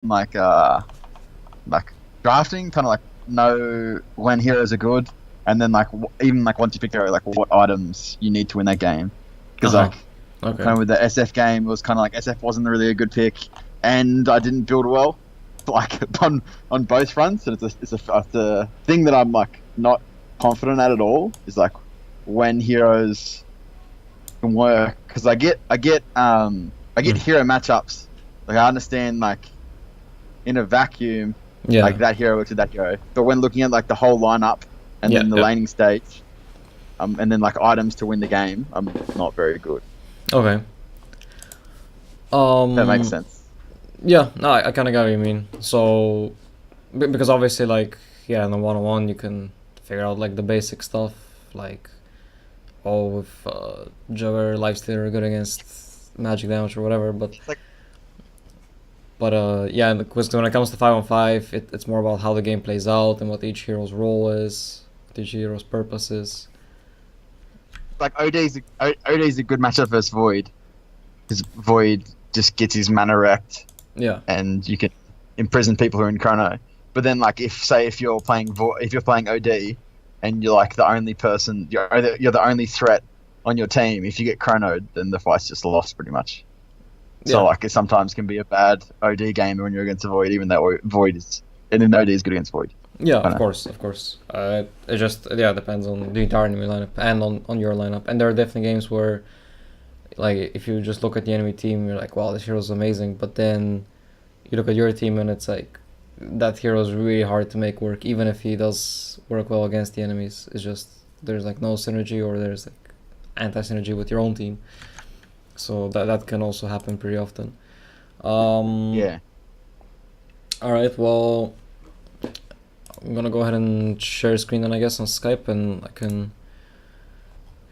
like like drafting, kind of like know when heroes are good, and then like even like once you pick hero, like what items you need to win that game. Because Uh-huh. like Okay. kind of with the SF game, it was kind of like SF wasn't really a good pick, and I didn't build well, like on both fronts. And it's a thing that I'm like not confident at all. Is like when heroes can work because I get Mm. hero matchups. Like I understand like in a vacuum, Yeah. like that hero works with that hero. But when looking at like the whole lineup and Yeah, then the yeah. laning stage, and then like items to win the game, I'm not very good. Okay. That makes Um sense. yeah, no, I kind of get what you mean. So because obviously like yeah, in the 1-on-1 you can figure out like the basic stuff like oh if Jugger Lifestealer are good against magic damage or whatever, but It's like yeah, because when it comes to 5-on-5, it's more about how the game plays out and what each hero's role is, what each hero's purpose is. OD's a good matchup versus Void because Void just gets his mana wrecked Yeah. and you can imprison people who are in Chrono. But then, like, if you're playing if you're playing OD and you're like the only person, you're the only threat on your team. If you get chronoed, then the fight's just lost pretty much. So Yeah. like, it sometimes can be a bad OD game when you're against a Void, even though Void is and then OD is good against Void. Yeah, I of know. course, of course. It just yeah depends on the entire enemy lineup and on your lineup. And there are definitely games where like if you just look at the enemy team, you're like, wow, this hero's amazing. But then you look at your team and it's like that hero is really hard to make work, even if he does work well against the enemies. It's just there's like no synergy or there's like anti synergy with your own team. So that can also happen pretty often. Um, Yeah. all right, well, I'm gonna go ahead and share screen then I guess on Skype and I can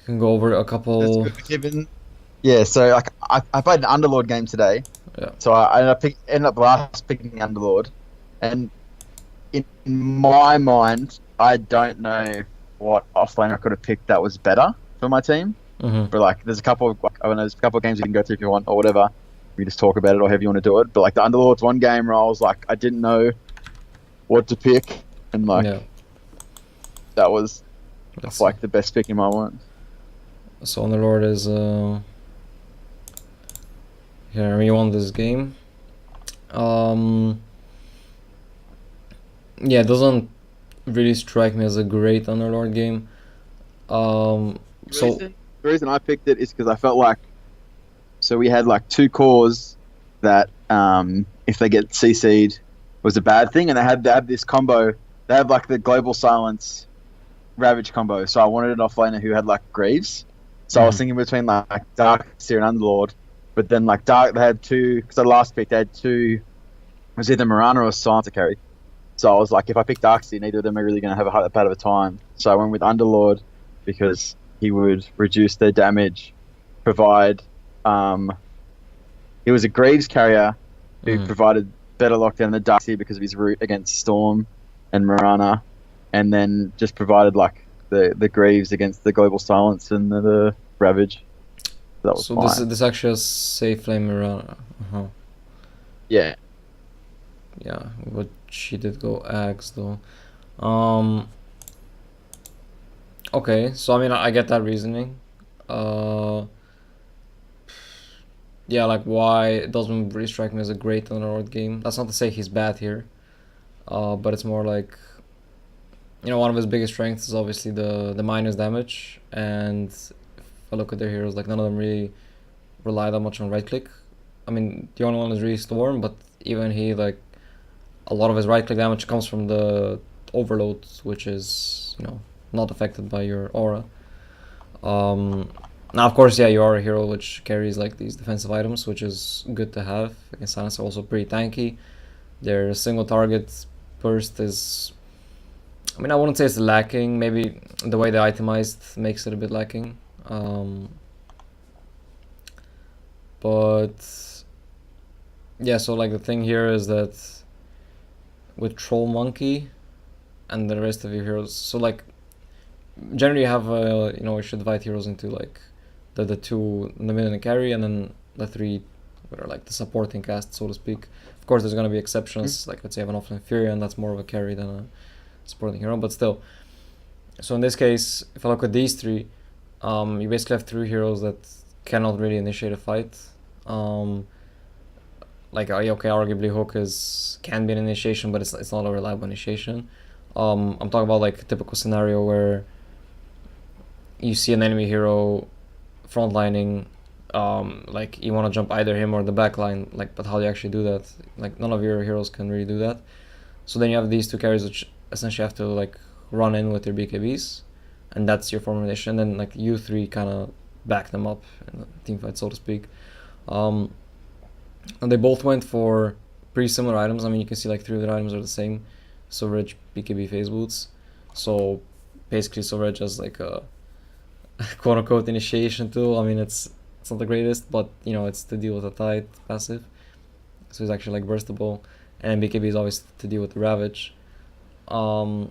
go over a That's couple. good for Kevin. Yeah, so like I played an Underlord game today, Yeah. so I ended up last picking Underlord, and in my mind, I don't know what offlane I could have picked that was better for my team. Mm-hmm. But like, there's a couple of like, I mean, there's a couple of games you can go through if you want or whatever. We just talk about it or however you want to do it. But like the Underlords one game where I was like, I didn't know what to pick, and Yeah. like that was Let's see. like the best pick in my mind. So Underlord is here. We won this game. Um, yeah, it doesn't really strike me as a great Underlord game. Um, The so reason the reason I picked it is because I felt like so we had like two cores that if they get CC'd was a bad thing, and they have this combo. They have like the global silence ravage combo. So I wanted an offlaner who had like Greaves. So I was mhm. thinking between like Darkseer and Underlord, but then like Dark they had two because I last picked they had two. It was either Mirana or Silence to carry. So I was like, if I pick Darkseer, neither of them are really going to have a bad of a time. So I went with Underlord because he would reduce their damage, provide. Um, he was a Greaves carrier who Mhm. provided better lockdown than Darkseer because of his root against Storm and Mirana, and then just provided like the Greaves against the Global Silence and the Ravage. That was So this fine. this actually has safe flame Mirana. Uh-huh. Yeah, Yeah, but she did go Axe though. Um, okay, so I mean I get that reasoning. Uh, yeah, like why it doesn't really strike me as a great Underlord game. That's not to say he's bad here. But it's more like one of his biggest strengths is obviously the minus damage, and if I look at their heroes, like none of them really rely that much on right click. I mean, the only one is really Storm, but even he like a lot of his right click damage comes from the overload, which is not affected by your aura. Um, Now, of course, yeah, you are a hero which carries like these defensive items, which is good to have. Against Silence are also pretty tanky. Their single target burst is, I mean, I wouldn't say it's lacking. Maybe the way they itemized makes it a bit lacking. Um, but yeah, so like the thing here is that with Troll Monkey and the rest of your heroes, so like generally you have you should divide heroes into like the two in the mid and the carry, and then the three that are like the supporting cast, so to speak. Of course, there's gonna be exceptions. Like let's say you have an offline Fury, and that's more of a carry than a supporting hero, but still. So in this case, if I look at these three, you basically have three heroes that cannot really initiate a fight. Like okay, arguably Hook can be an initiation, but it's not a reliable initiation. I'm talking about like a typical scenario where you see an enemy hero frontlining, like you want to jump either him or the backline, like, but how do you actually do that? Like none of your heroes can really do that. So then you have these two carries which essentially have to like run in with your BKBs, and that's your formation. And then like you three kind of back them up in the team fight, so to speak. And they both went for pretty similar items. I mean, you can see like three of their items are the same. Silver Edge, BKB, phase boots. So basically Silver Edge has like a quote unquote initiation tool. I mean, it's not the greatest, but you know, it's to deal with a tight passive. So it's actually like burstable. And BKB is always to deal with the Ravage. So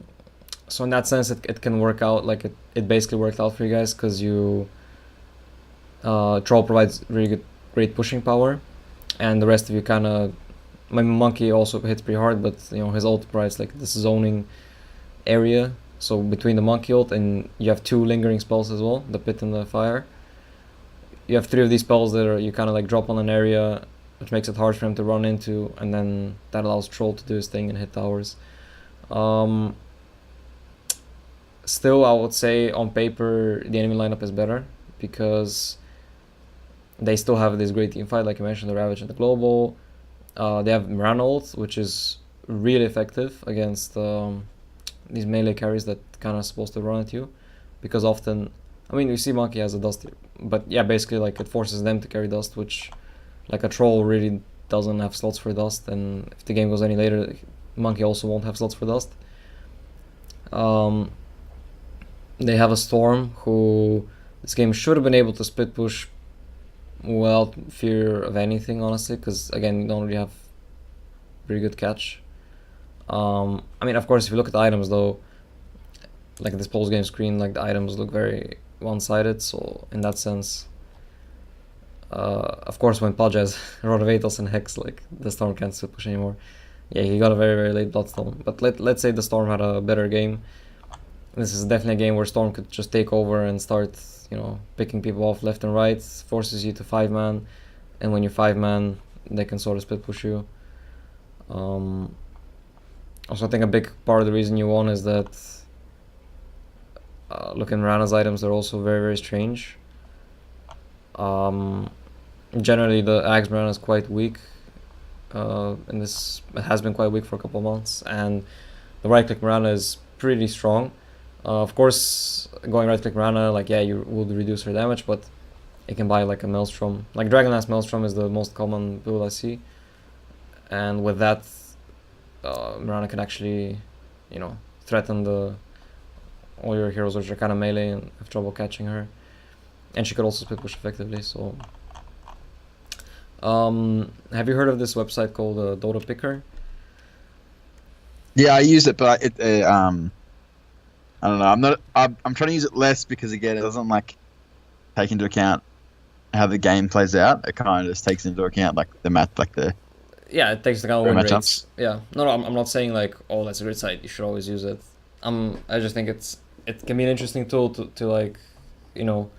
in that sense, it can work out. Like it basically worked out for you guys because you Troll provides really great pushing power, and the rest of you kind of. My Monkey also hits pretty hard, but you know his ult provides like this zoning area. So between the Monkey ult and you have two lingering spells as well, the Pit and the Fire. You have three of these spells that are you kind of like drop on an area, which makes it hard for him to run into, and then that allows Troll to do his thing and hit towers. Still, I would say on paper the enemy lineup is better because they still have this great team fight, like you mentioned, the Ravage and the Global. They have Mirana ult, which is really effective against these melee carries that kind of supposed to run at you, because often, I mean, we see Monkey has a dust, but yeah, basically like it forces them to carry dust, which like a Troll really doesn't have slots for dust, and if the game goes any later, Monkey also won't have slots for dust. They have a Storm who this game should have been able to split push without fear of anything, honestly, because again, you don't really have pretty good catch. I mean, of course, if you look at the items though, like this post game screen, like the items look very one-sided, so in that sense, of course, when Pudge has Rod of Atos and Hex, like the Storm can't split push anymore. Yeah, he got a very, very late Bloodstone, but let's say the Storm had a better game. This is definitely a game where Storm could just take over and start, you know, picking people off left and right, forces you to 5-man, and when you're 5-man, they can sort of split push you. Also, I think a big part of the reason you won is that look at Mirana's items, they're also very, very strange. Generally, the Axe Mirana is quite weak, and this it has been quite weak for a couple of months, and the right-click Mirana is pretty strong. Of course, going right-click Mirana, like yeah, you would reduce her damage, but it can buy like a Maelstrom. Like Dragonlance Maelstrom is the most common build I see, and with that, Mirana can actually, you know, threaten all your heroes which are kind of melee and have trouble catching her, and she could also split push effectively. So, have you heard of this website called Dota Picker? Yeah, I use it, but I don't know. I'm trying to use it less because again, it doesn't like take into account how the game plays out. It kind of just takes into account like the math, like the Yeah, it takes the kind of win matchups. rates. Yeah, no, I'm not saying like, oh, that's a great site, you should always use it. I just think it can be an interesting tool to like, you know,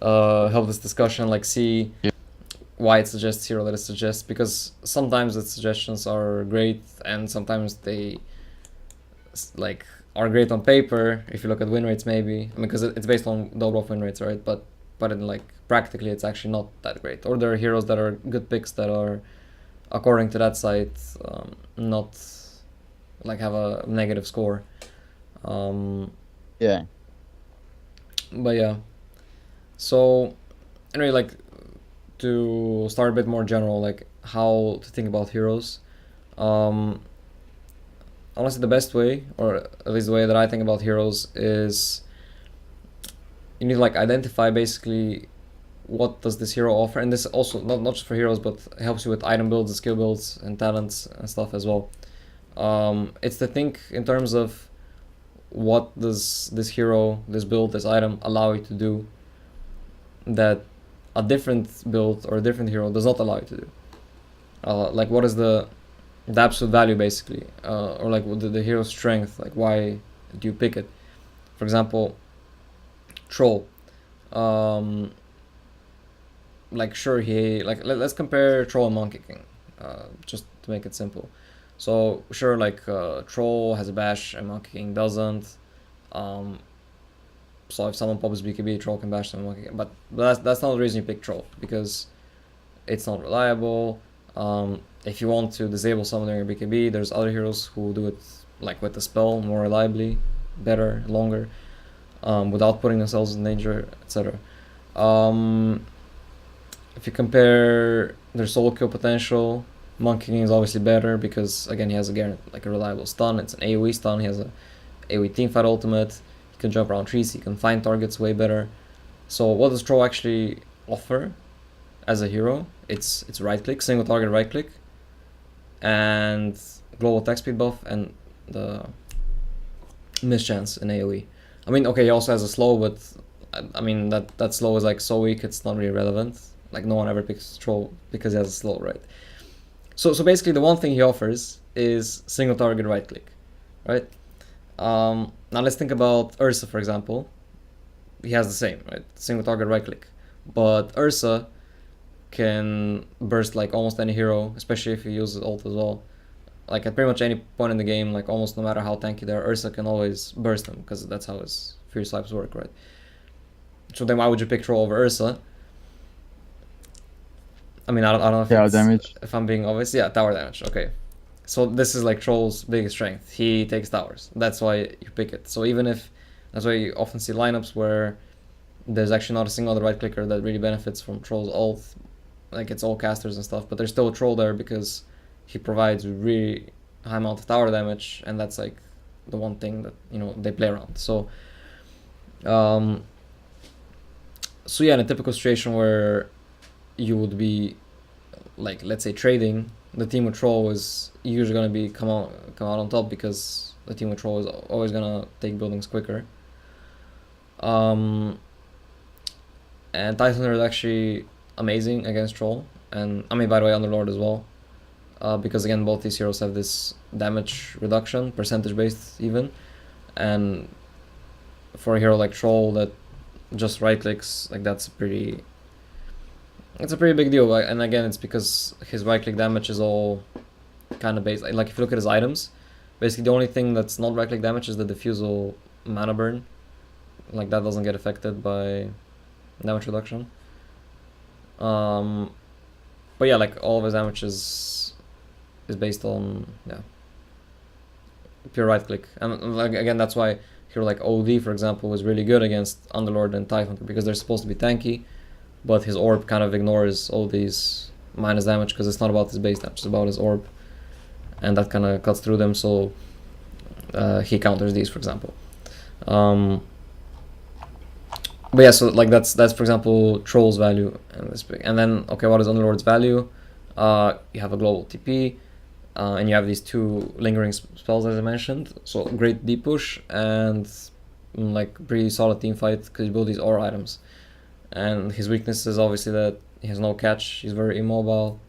help this discussion, like see why it suggests hero that it suggests, because sometimes its suggestions are great and sometimes they like are great on paper if you look at win rates maybe. I mean, because it's based on Dobrov win rates, right? But in like practically it's actually not that great. Or there are heroes that are good picks that are, according to that site, not like have a negative score. Yeah. But yeah, so anyway, like to start a bit more general, like how to think about heroes. Honestly, the best way, or at least the way that I think about heroes, is you need to like identify basically what does this hero offer, and this also not just for heroes, but helps you with item builds and skill builds and talents and stuff as well. It's to think in terms of what does this hero, this build, this item allow you to do that a different build or a different hero does not allow you to do. Like what is the absolute value basically, or like the hero's strength, like why do you pick it? For example, Troll. Like sure he like let's compare Troll and Monkey King, just to make it simple. So sure, like Troll has a bash and Monkey King doesn't. So if someone pops BKB, Troll can bash them, Monkey King. But that's not the reason you pick Troll, because it's not reliable. If you want to disable someone during your BKB, there's other heroes who do it like with the spell more reliably, better, longer, without putting themselves in danger, etc. If you compare their solo kill potential, Monkey King is obviously better because again he has a reliable stun. It's an AoE stun. He has a AoE teamfight ultimate. He can jump around trees. He can find targets way better. So what does Troll actually offer as a hero? It's right click, single target right click, and global attack speed buff and the mischance in AoE. I mean, okay, he also has a slow, but I mean that slow is like so weak it's not really relevant. Like no one ever picks Troll because he has a slow, right? So basically the one thing he offers is single target right click, right? Now let's think about Ursa, for example. He has the same, right? Single target right click. But Ursa can burst like almost any hero, especially if you use ult as well. Like at pretty much any point in the game, like almost no matter how tanky they are, Ursa can always burst them because that's how his Fury Swipes work, right? So then why would you pick Troll over Ursa? I mean, I don't know if Tower damage. if I'm being obvious. Yeah, tower damage. Okay. So this is like Troll's biggest strength. He takes towers. That's why you pick it. So even if that's why you often see lineups where there's actually not a single other right clicker that really benefits from Troll's ult, like it's all casters and stuff, but there's still a Troll there because he provides really high amount of tower damage, and that's like the one thing that they play around. So so yeah, in a typical situation where you would be like, let's say, trading, the team with Troll is usually going to be come out on top because the team with Troll is always going to take buildings quicker. And Titans is actually amazing against Troll, and I mean, by the way, Underlord as well, because again both these heroes have this damage reduction, percentage based even, and for a hero like Troll that just right clicks, like it's a pretty big deal. And again, it's because his right click damage is all kind of based, like if you look at his items, basically the only thing that's not right click damage is the diffusal mana burn. Like that doesn't get affected by damage reduction. But yeah, like all of his damage is based on pure right click, and like again that's why hero like OD, for example, was really good against Underlord and Tidehunter because they're supposed to be tanky, but his orb kind of ignores all these minus damage because it's not about his base damage, it's about his orb, and that kind of cuts through them, so he counters these, for example. But yeah, so like that's for example Troll's value, and then okay, what is Underlord's value? You have a global TP, and you have these two lingering spells as I mentioned, so great deep push and like pretty solid team fight because you build these aura items. And his weakness is obviously that he has no catch, he's very immobile,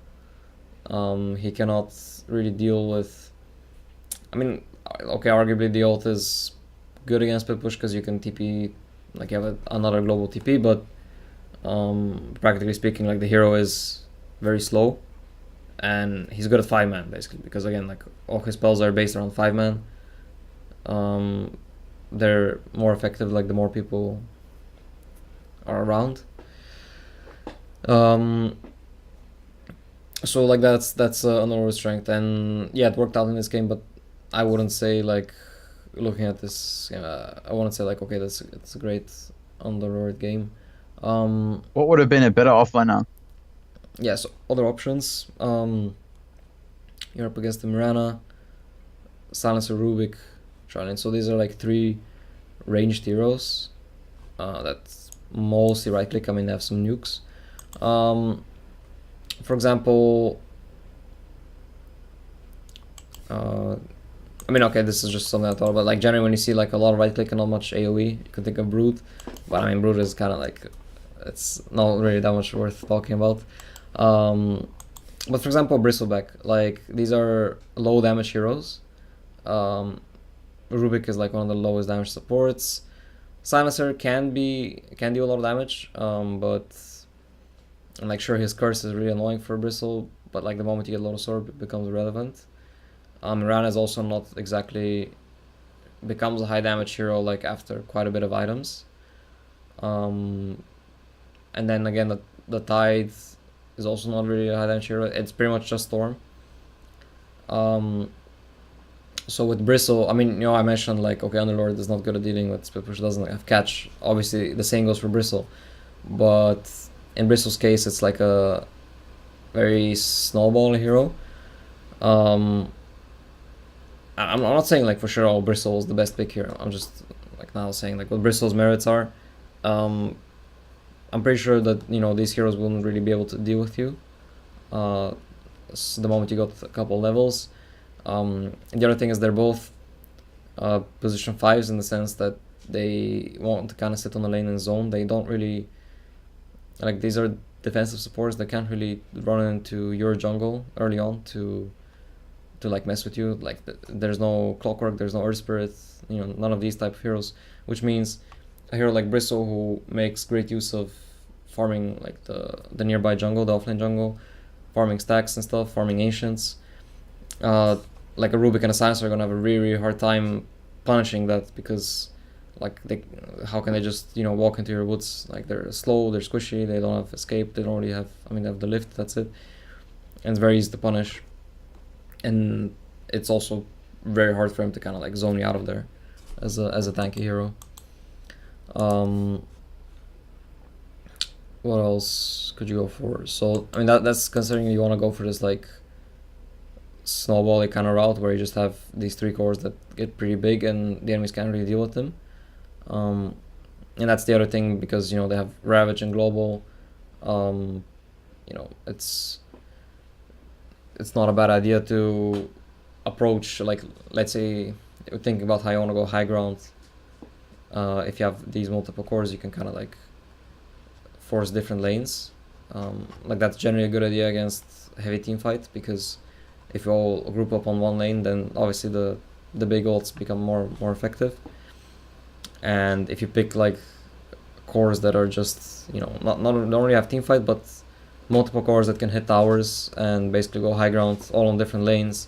he cannot really deal with, I mean, okay, arguably the ult is good against split push because you can TP, like you have another global TP, but practically speaking, like the hero is very slow, and he's good at 5-man basically because again, like all his spells are based around 5-man. They're more effective like the more people are around. So like that's another strength, and yeah, it worked out in this game, but I wouldn't say like looking at this I wouldn't say like okay, it's a great Underlord game. What would have been a better offlaner? Yeah, so other options, you're up against the Mirana, Silencer, Rubik, Charlene. So these are like 3 ranged heroes that's mostly right click. I mean, they have some nukes. For example, I mean, okay, this is just something I thought about. Like generally when you see like a lot of right click and not much AoE, you can think of Brood, but I mean Brood is kind of like it's not really that much worth talking about. Um, but for example, Bristleback, like these are low damage heroes. Um, Rubik is like one of the lowest damage supports. Silencer can do a lot of damage, but I'm like sure his curse is really annoying for Bristle, but like the moment you get Lotus Orb, it becomes irrelevant. Rana is also not exactly becomes a high damage hero like after quite a bit of items. And then again, the Tide is also not really a high damage hero. It's pretty much just Storm. So with Bristle, I mean, you know, I mentioned like okay, Underlord is not good at dealing with split push, doesn't have catch. Obviously, the same goes for Bristle, but in Bristle's case, it's like a very snowball hero. I'm not saying like for sure all Bristle is the best pick here. I'm just like now saying like what Bristle's merits are. Um, I'm pretty sure that you know these heroes wouldn't really be able to deal with you. The moment you got a couple levels. The other thing is they're both position 5s in the sense that they want to kind of sit on the lane and zone. They don't really like these are defensive supports that can't really run into your jungle early on to like mess with you. Like there's no Clockwork, there's no Earth Spirit, you know, none of these type of heroes, which means a hero like Bristle who makes great use of farming like the nearby jungle, the offlane jungle, farming stacks and stuff, farming ancients. Like a Rubik and a Silencer are gonna have a really, really hard time punishing that because like how can they just, you know, walk into your woods? Like they're slow, they're squishy, they don't have escape, they don't really have, I mean, they have the lift, that's it, and it's very easy to punish. And it's also very hard for him to kind of like zone you out of there as a tanky hero. What else could you go for? So I mean that's considering you want to go for this like snowbally kind of route where you just have these 3 cores that get pretty big and the enemies can't really deal with them. And that's the other thing because you know they have Ravage and Global. You know it's not a bad idea to approach like let's say thinking about how you want to go high ground. If you have these multiple cores, you can kind of like force different lanes. Like that's generally a good idea against heavy team fight because if you all group up on one lane, then obviously the big ults become more effective. And if you pick like cores that are just, you know, not don't really have team fight, but multiple cores that can hit towers and basically go high ground all on different lanes,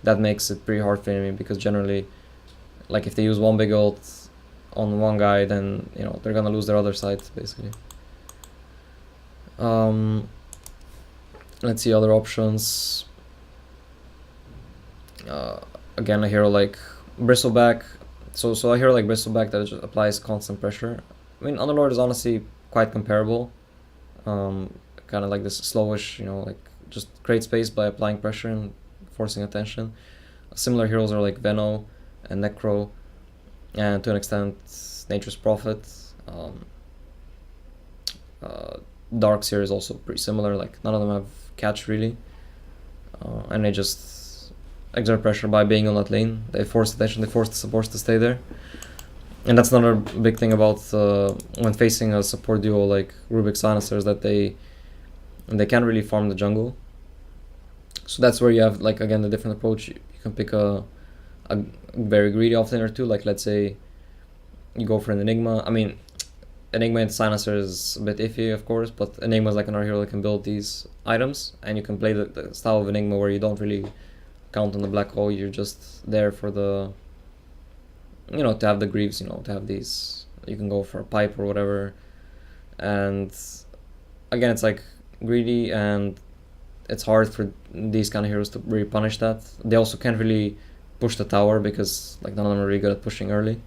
that makes it pretty hard for enemy because generally, like if they use one big ult on one guy, then you know they're gonna lose their other side basically. Let's see other options. Again, a hero like Bristleback. So a hero like Bristleback that just applies constant pressure. I mean, Underlord is honestly quite comparable. Kind of like this slowish, you know, like just create space by applying pressure and forcing attention. Similar heroes are like Veno and Necro, and to an extent, Nature's Prophet. Darkseer is also pretty similar. Like none of them have catch really, and they just exert pressure by being on that lane. They force attention. They force the supports to stay there, and that's another big thing about when facing a support duo like Rubik Silencer is that they can't really farm the jungle. So that's where you have like again the different approach. You can pick a very greedy offlaner too. Like let's say you go for an Enigma. I mean, Enigma and Silencer is a bit iffy, of course, but Enigma is like another hero that can build these items, and you can play the style of Enigma where you don't really count on the black hole. You're just there for the, you know, to have the Greaves, you know, to have these. You can go for a pipe or whatever, and again, it's like greedy, and it's hard for these kind of heroes to really punish that. They also can't really push the tower because like none of them are really good at pushing early.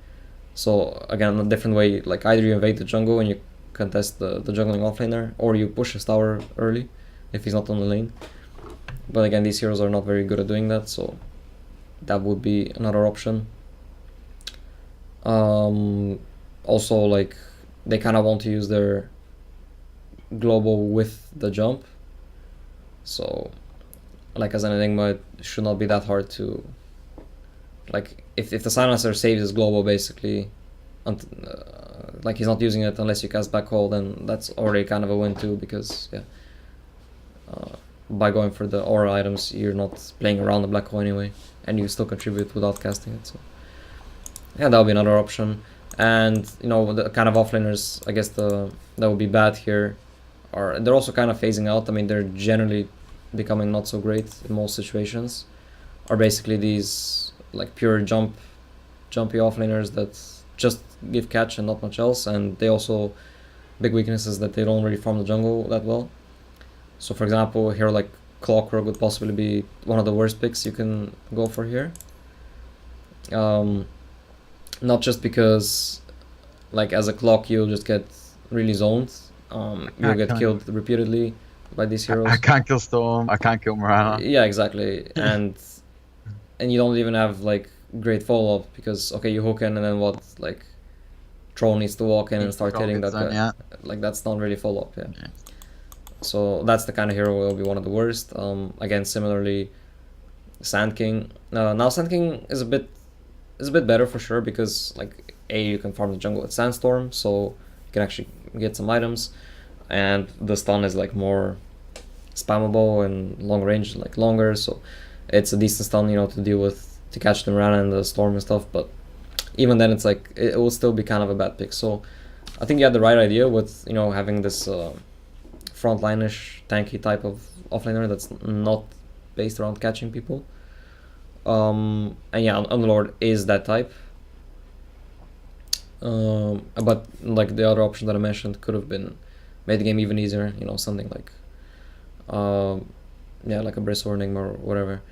So again, a different way, like either you invade the jungle and you contest the jungling offlaner, or you push his tower early if he's not on the lane. But again, these heroes are not very good at doing that, so that would be another option. Also, like they kind of want to use their global with the jump, so like as an Enigma, it should not be that hard to, like if the Silencer saves his global basically, like he's not using it unless you cast Black Hole, then that's already kind of a win too, because yeah, by going for the aura items, you're not playing around the Black Hole anyway, and you still contribute without casting it. So yeah, that would be another option. And you know, the kind of offlaners, I guess that would be bad here, are they're also kind of phasing out. I mean, they're generally becoming not so great in most situations. Are basically these like pure jumpy offlaners that just give catch and not much else, and they also big weaknesses that they don't really farm the jungle that well. So for example, here like Clockwork would possibly be one of the worst picks you can go for here. Not just because like as a clock you'll just get really zoned, you'll get killed repeatedly by these heroes. I can't kill Storm, I can't kill Mirana. Yeah, exactly. and you don't even have like great follow-up, because okay, you hook in and then what, like Troll needs to walk in and start hitting that guy. Yeah. Like that's not really follow-up. Yeah. So that's the kind of hero will be one of the worst. Again, similarly, Sand King. Now Sand King is a bit better for sure, because like you can farm the jungle with Sandstorm, so you can actually get some items, and the stun is like more spammable and long range, like longer, so it's a decent stun, you know, to deal with, to catch the Mirana and the Storm and stuff. But even then, it's like it will still be kind of a bad pick. So I think you had the right idea with, you know, having this frontline-ish tanky type of offlaner that's not based around catching people. And yeah, Underlord is that type. But like the other option that I mentioned could have been made the game even easier, you know, something like yeah, like a Bristle or Enigma or whatever.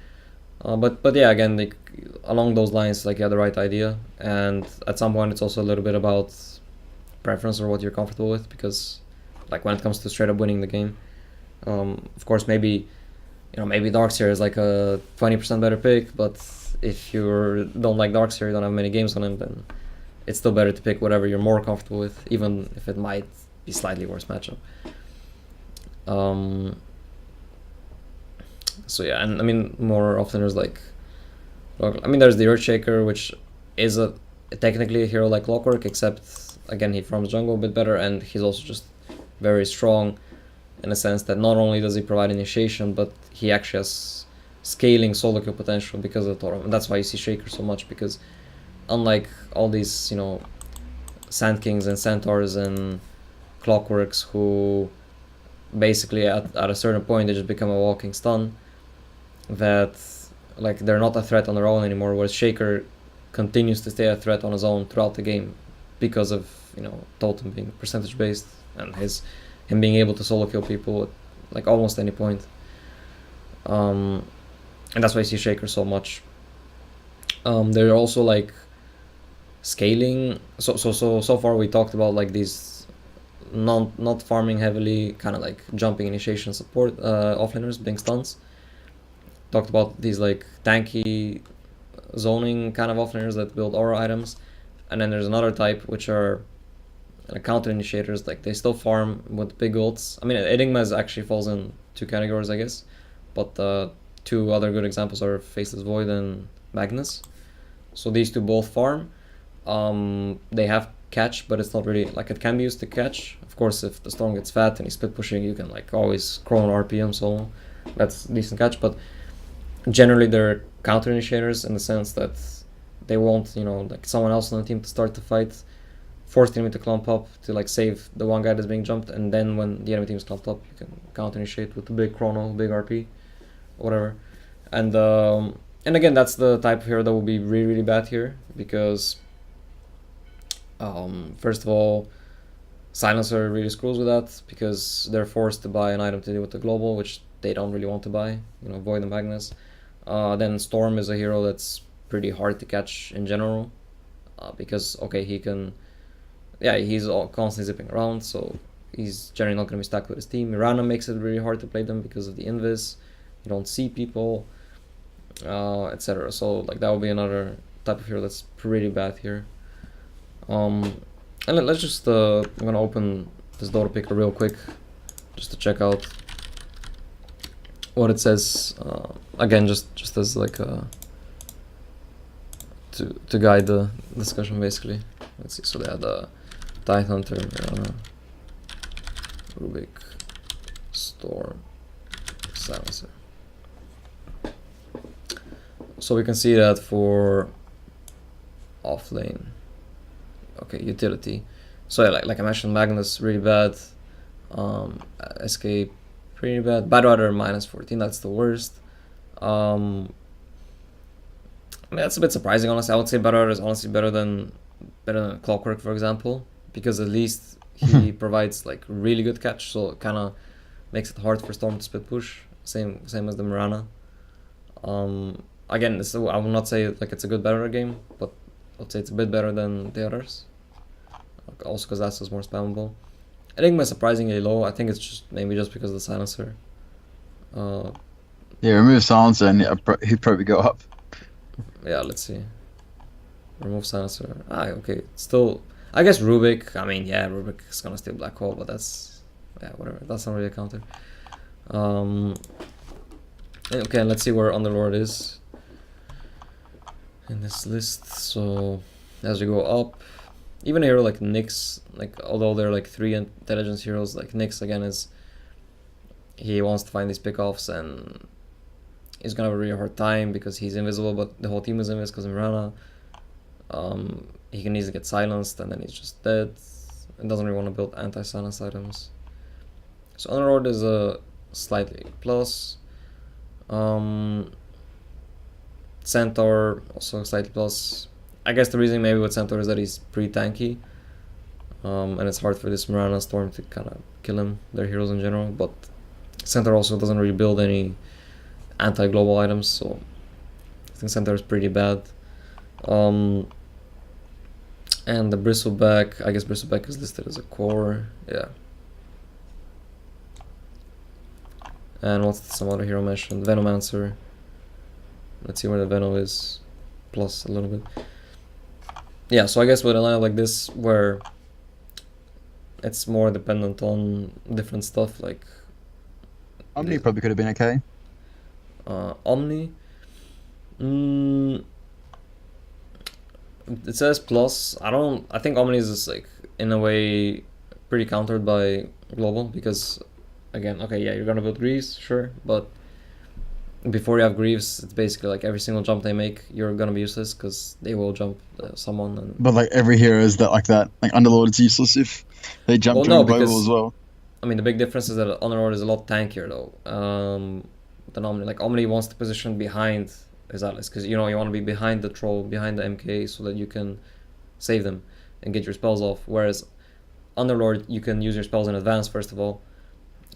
But yeah, again, like along those lines, like you had the right idea, and at some point it's also a little bit about preference or what you're comfortable with, because like when it comes to straight up winning the game, of course maybe Darkseer is like a 20% better pick, but if you don't like Darkseer, you don't have many games on him, then it's still better to pick whatever you're more comfortable with, even if it might be slightly worse matchup. So yeah, and I mean, more often there's like, I mean, there's the Earthshaker, which is technically a hero like Clockwork, except again he farms jungle a bit better, and he's also just very strong in a sense that not only does he provide initiation, but he actually has scaling solo kill potential because of the Totem. And that's why you see Shaker so much, because unlike all these, you know, Sand Kings and Centaurs and Clockworks who basically at a certain point they just become a walking stun, that like they're not a threat on their own anymore, whereas Shaker continues to stay a threat on his own throughout the game because of, you know, Totem being percentage based and him being able to solo kill people at like almost any point. And that's why I see Shaker so much. They're also like scaling. So far we talked about like these not farming heavily, kind of like jumping initiation support offlaners being stuns. Talked about these like tanky zoning kind of offlaners that build aura items, and then there's another type which are counter initiators. Like they still farm with big ults. I mean, Enigma actually falls in two categories, I guess, but two other good examples are Faceless Void and Magnus. So these two both farm. They have catch, but it's not really like, it can be used to catch. Of course, if the Storm gets fat and he's split pushing, you can like always chrono RPM, so that's decent catch. But generally they're counter initiators in the sense that they won't, you know, like someone else on the team to start the fight, force the enemy to clump up to like save the one guy that's being jumped, and then when the enemy team is clumped up, you can counter initiate with the big chrono, big RP, whatever. And again, that's the type of hero that will be really, really bad here, because first of all, Silencer really screws with that, because they're forced to buy an item to deal with the global, which they don't really want to buy, you know, Void and Magnus. Then Storm is a hero that's pretty hard to catch in general, because okay, he can, yeah, he's constantly zipping around, so he's generally not going to be stacked with his team. Mirana makes it really hard to play them because of the invis, you don't see people, etc. So like that would be another type of hero that's pretty bad here. And let's just I'm gonna open this Dota picker real quick just to check out what it says. Again, just as like to guide the discussion basically. Let's see. So they had the Tidehunter, Rubik, Storm, Silencer. So we can see that for off lane. Okay, utility. So yeah, like I mentioned, Magnus really bad. Escape pretty bad. Badwater -14. That's the worst. I mean, that's a bit surprising, honestly. I would say Badwater is honestly better than Clockwork, for example, because at least he provides like really good catch. So it kind of makes it hard for Storm to split push. Same as the Mirana. Again, I will not say like it's a good better game, but I'd say it's a bit better than the others. Also because that's just more spammable. Enigma is surprisingly low. I think it's just maybe just because of the silencer. Yeah, remove silencer and he'd probably go up. Yeah, let's see. Remove silencer. Okay. Still, I guess Rubik. I mean, yeah, Rubik is gonna steal Black Hole, but that's whatever. That's not really a counter. Okay, let's see where Underlord is in this list. So as we go up, even a hero like Nyx, like although they're like 3 intelligence heroes, like Nyx again he wants to find these pickoffs and he's gonna have a really hard time because he's invisible, but the whole team is invisible because of Mirana. He can easily get silenced and then he's just dead and doesn't really want to build anti-silence items. So Underlord is a slightly plus. Centaur also slightly plus. I guess the reason maybe with Centaur is that he's pretty tanky, and it's hard for this Mirana Storm to kind of kill him. They're heroes in general, but Centaur also doesn't really build any anti-global items, so I think Centaur is pretty bad. And the Bristleback, I guess Bristleback is listed as a core, yeah. And what's some other hero mentioned? Venomancer. Let's see where the Venom is. Plus a little bit. Yeah, so I guess with a lineup like this, where it's more dependent on different stuff, like Omni probably could have been okay. Omni. It says plus. I think Omni is just, like, in a way pretty countered by Global because, again, okay, yeah, you're gonna build Greaves, sure, but before you have Greaves, it's basically like every single jump they make, you're gonna be useless because they will jump someone. But like every hero is that like that. Like Underlord is useless if they jump during Global as well. I mean, the big difference is that Underlord is a lot tankier though than Omni. Like Omni wants to position behind his Atlas because you want to be behind the troll, behind the MK, so that you can save them and get your spells off. Whereas Underlord, you can use your spells in advance first of all.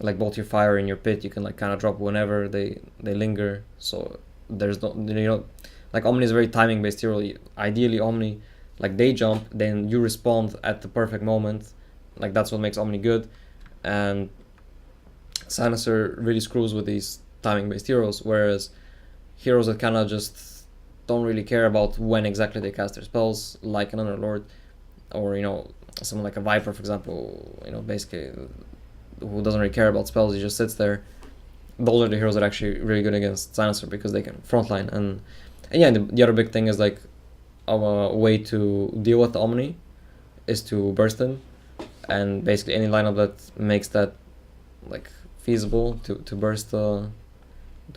Like Bolt Your Fire in your pit, you can like kind of drop whenever they linger. So there's no like Omni is a very timing based hero. Ideally Omni, like they jump, then you respond at the perfect moment. Like that's what makes Omni good. And Silencer really screws with these timing based heroes, whereas heroes that kind of just don't really care about when exactly they cast their spells, like an Underlord, or someone like a Viper, for example, basically who doesn't really care about spells, he just sits there. Those are the heroes that are actually really good against Silencer because they can frontline. And yeah, the other big thing is like a way to deal with the Omni is to burst him, and basically any lineup that makes that like feasible to burst the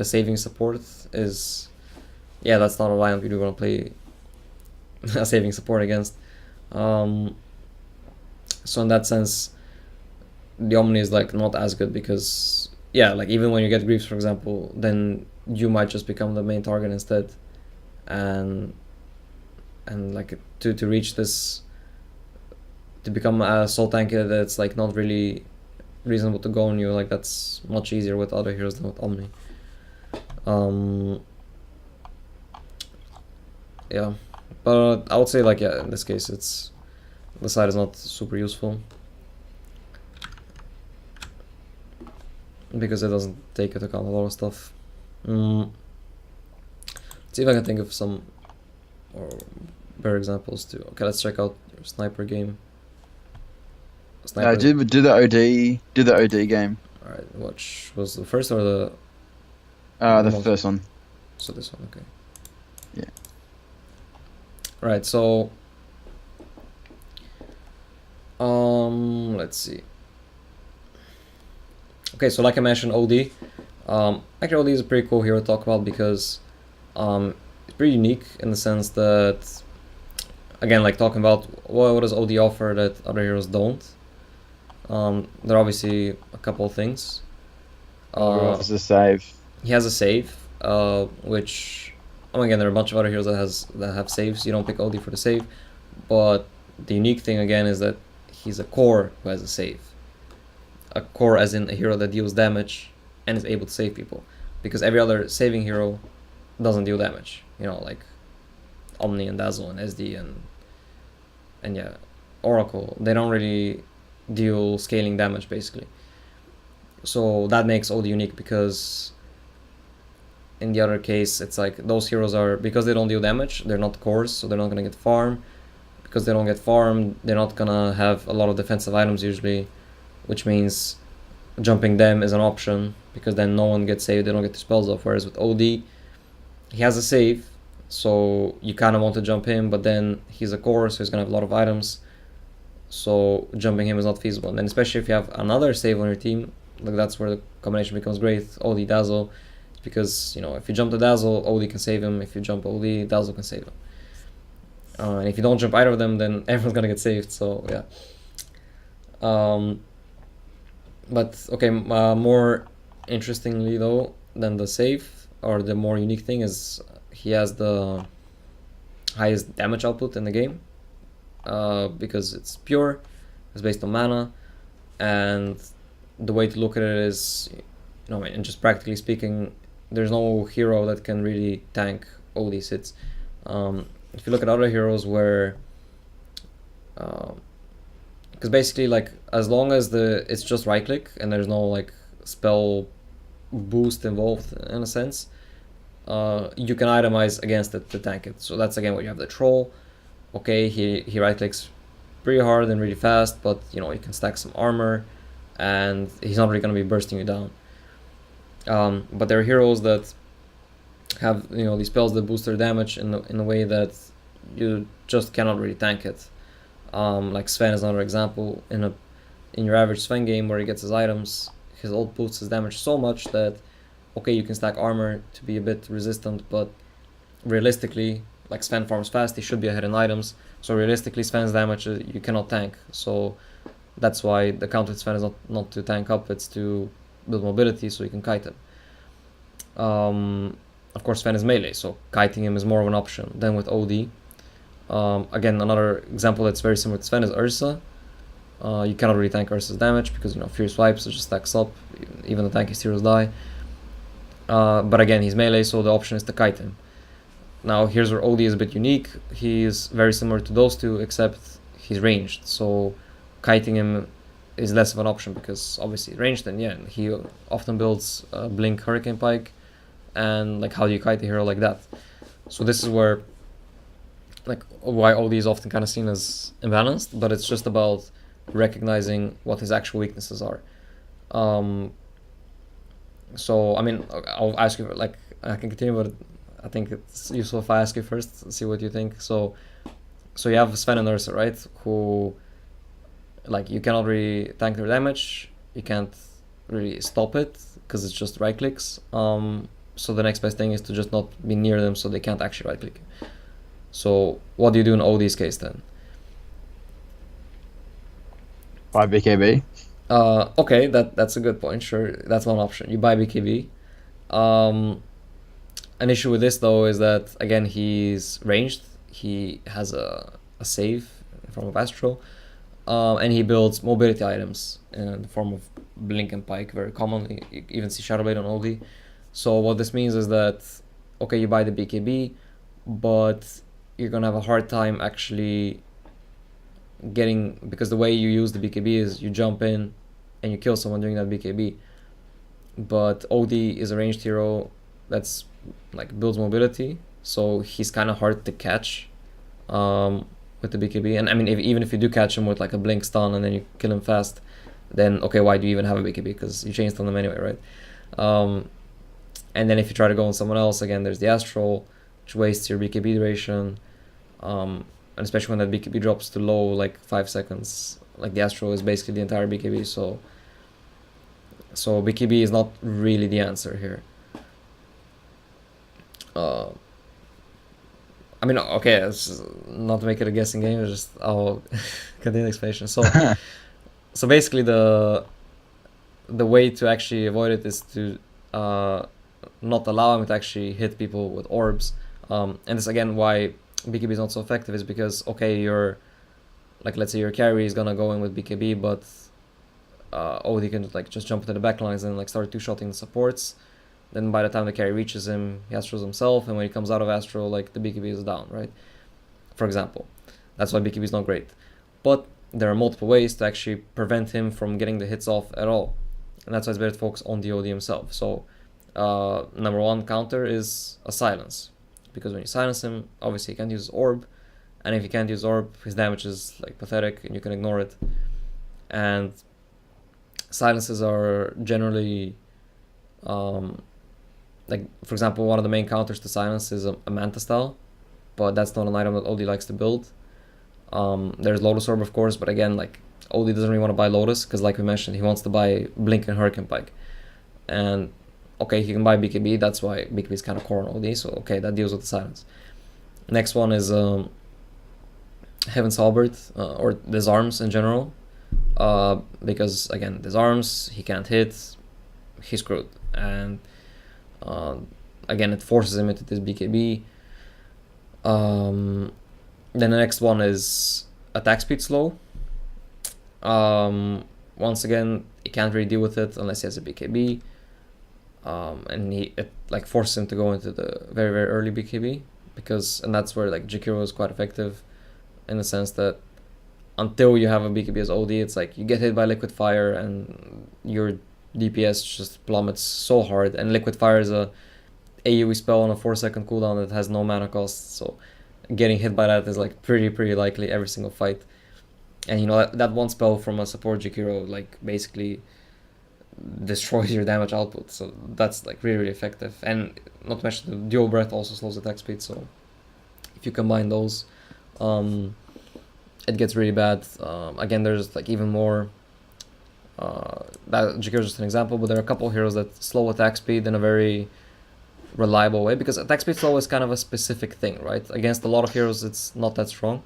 saving support is, yeah, that's not a lineup you do want to play a saving support against. So in that sense, the Omni is like not as good because, yeah, like even when you get Greaves, for example, then you might just become the main target instead, and like to reach this, to become a soul tanker that's like not really reasonable to go on you, like that's much easier with other heroes than with Omni. Yeah, but I would say like, yeah, in this case it's the side is not super useful because it doesn't take into account a lot of stuff. Let's see if I can think of some or better examples too. Okay, let's check out your sniper game. Do the OD game. Alright, which was the first or the first one. So this one, okay. Yeah. Right, so let's see. Okay, so like I mentioned, OD. Actually, OD is a pretty cool hero to talk about because it's pretty unique in the sense that, again, like talking about what does OD offer that other heroes don't. There are obviously a couple of things. It's a save. He has a save, which, again, there are a bunch of other heroes that have saves. You don't pick OD for the save, but the unique thing again is that he's a core who has a save. A core as in a hero that deals damage and is able to save people, because every other saving hero doesn't deal damage. You know, like Omni and Dazzle and SD and yeah, Oracle. They don't really deal scaling damage basically. So that makes OD unique, because in the other case it's like those heroes are, because they don't deal damage, they're not cores, so they're not gonna get farm. Because they don't get farmed, they're not gonna have a lot of defensive items usually, which means jumping them is an option, because then no one gets saved, they don't get the spells off. Whereas with OD, he has a save, so you kind of want to jump him, but then he's a core, so he's gonna have a lot of items, so jumping him is not feasible. And then especially if you have another save on your team, like that's where the combination becomes great. OD Dazzle, because, you know, if you jump the Dazzle, OD can save him. If you jump OD, Dazzle can save him. And if you don't jump either of them, then everyone's gonna get saved. So yeah. But okay, more interestingly though than the save, or the more unique thing, is he has the highest damage output in the game, because it's pure, it's based on mana, and the way to look at it is, you know, and just practically speaking, there's no hero that can really tank OD sits. If you look at other heroes where, because basically, like, as long as it's just right click and there's no like spell boost involved in a sense, you can itemize against it to tank it. So that's again where you have the troll. Okay, he right clicks pretty hard and really fast, but you know, you can stack some armor and he's not really going to be bursting you down. But there are heroes that have, you know, these spells that boost their damage in a way that you just cannot really tank it. Like Sven is another example. In your average Sven game where he gets his items, his ult boosts his damage so much that, okay, you can stack armor to be a bit resistant, but realistically, like, Sven farms fast, he should be ahead in items, so realistically Sven's damage you cannot tank. So that's why the counter to Sven is not to tank up, it's to build mobility so you can kite him. Of course, Sven is melee, so kiting him is more of an option than with OD. Again, another example that's very similar to Sven is Ursa. You cannot really tank Ursa's damage because, you know, Fierce Wipes, it just stacks up, even the tankiest heroes die. But again, he's melee, so the option is to kite him. Now, here's where OD is a bit unique. He's very similar to those two, except he's ranged, so kiting him is less of an option, because obviously ranged, and yeah, he often builds Blink Hurricane Pike, and like, how do you kite a hero like that? So this is where, like, why OD is often kind of seen as imbalanced, but it's just about recognizing what his actual weaknesses are. So I mean, I'll ask you, like, I can continue, but I think it's useful if I ask you first, see what you think. So you have Sven and Ursa, right? Who, like, you cannot really tank their damage, you can't really stop it because it's just right clicks. So the next best thing is to just not be near them so they can't actually right click. So what do you do in OD's case then? Buy BKB. Okay, that's a good point. Sure, that's one option. You buy BKB. An issue with this though is that, again, he's ranged. He has a save in the form of Astral, and he builds mobility items in the form of Blink and Pike very commonly. You even see Shadowblade on OD. So what this means is that, okay, you buy the BKB, but you're gonna have a hard time actually getting, because the way you use the BKB is you jump in and you kill someone during that BKB. But OD is a ranged hero that's like builds mobility, so he's kind of hard to catch with the BKB. And I mean, even if you do catch him with like a blink stun and then you kill him fast, then okay, why do you even have a BKB? Because you chain stun them anyway, right? And then if you try to go on someone else, again, there's the Astral, which wastes your BKB duration, and especially when that BKB drops to low, like 5 seconds, like the Astro is basically the entire BKB, so BKB is not really the answer here. I mean, okay, it's not to make it a guessing game, it's just I'll continue the explanation. So basically the way to actually avoid it is to not allow him to actually hit people with orbs. And this again why BKB is not so effective is because, okay, you're like, let's say your carry is gonna go in with BKB, but OD can like just jump into the backlines and like start two-shotting the supports. Then by the time the carry reaches him, he Astros himself, and when he comes out of Astro, like the BKB is down, right? For example. That's why BKB is not great. But there are multiple ways to actually prevent him from getting the hits off at all. And that's why it's better to focus on the OD himself. So number one counter is a silence. Because when you silence him, obviously he can't use his orb. And if he can't use orb, his damage is like pathetic and you can ignore it. And silences are generally like, for example, one of the main counters to silence is a Manta style, but that's not an item that OD likes to build. There's Lotus Orb, of course, but again, like, OD doesn't really want to buy Lotus, because like we mentioned, he wants to buy Blink and Hurricane Pike. And, okay, he can buy BKB, that's why BKB is kind of core on OD, so okay, that deals with the silence. Next one is Heaven's Halberd, or Disarms in general, because, again, Disarms, he can't hit, he's screwed. And again, it forces him into this BKB. Then the next one is attack speed slow. Once again, he can't really deal with it unless he has a BKB. And it like forces him to go into the very, very early BKB, and that's where like Jakiro is quite effective, in the sense that until you have a BKB as OD, it's like you get hit by Liquid Fire and your DPS just plummets so hard, and Liquid Fire is a AoE spell on a 4-second cooldown that has no mana cost, so getting hit by that is like pretty likely every single fight. And you know that one spell from a support Jakiro like basically destroys your damage output, so that's like really effective. And not to mention the dual breath also slows attack speed, so if you combine those, it gets really bad. Again, there's like even more. That Jakiro is just an example, but there are a couple of heroes that slow attack speed in a very reliable way, because attack speed slow is kind of a specific thing, right? Against a lot of heroes, it's not that strong.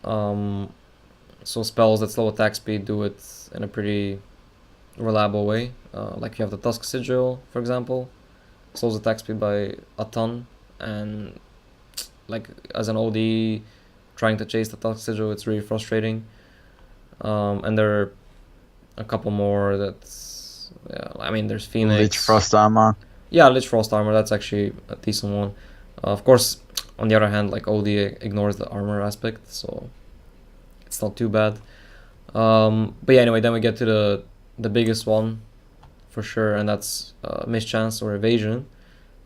So spells that slow attack speed do it in a pretty reliable way. Like you have the Tusk Sigil, for example, slows attack speed by a ton, and like as an OD trying to chase the Tusk Sigil, it's really frustrating. And there are a couple more that's, yeah, I mean, there's Phoenix. Lich Frost Armor. Yeah, Lich Frost Armor, that's actually a decent one. Of course, on the other hand, like OD ignores the armor aspect, so it's not too bad. But yeah, anyway, then we get to the biggest one, for sure, and that's Mischance or Evasion.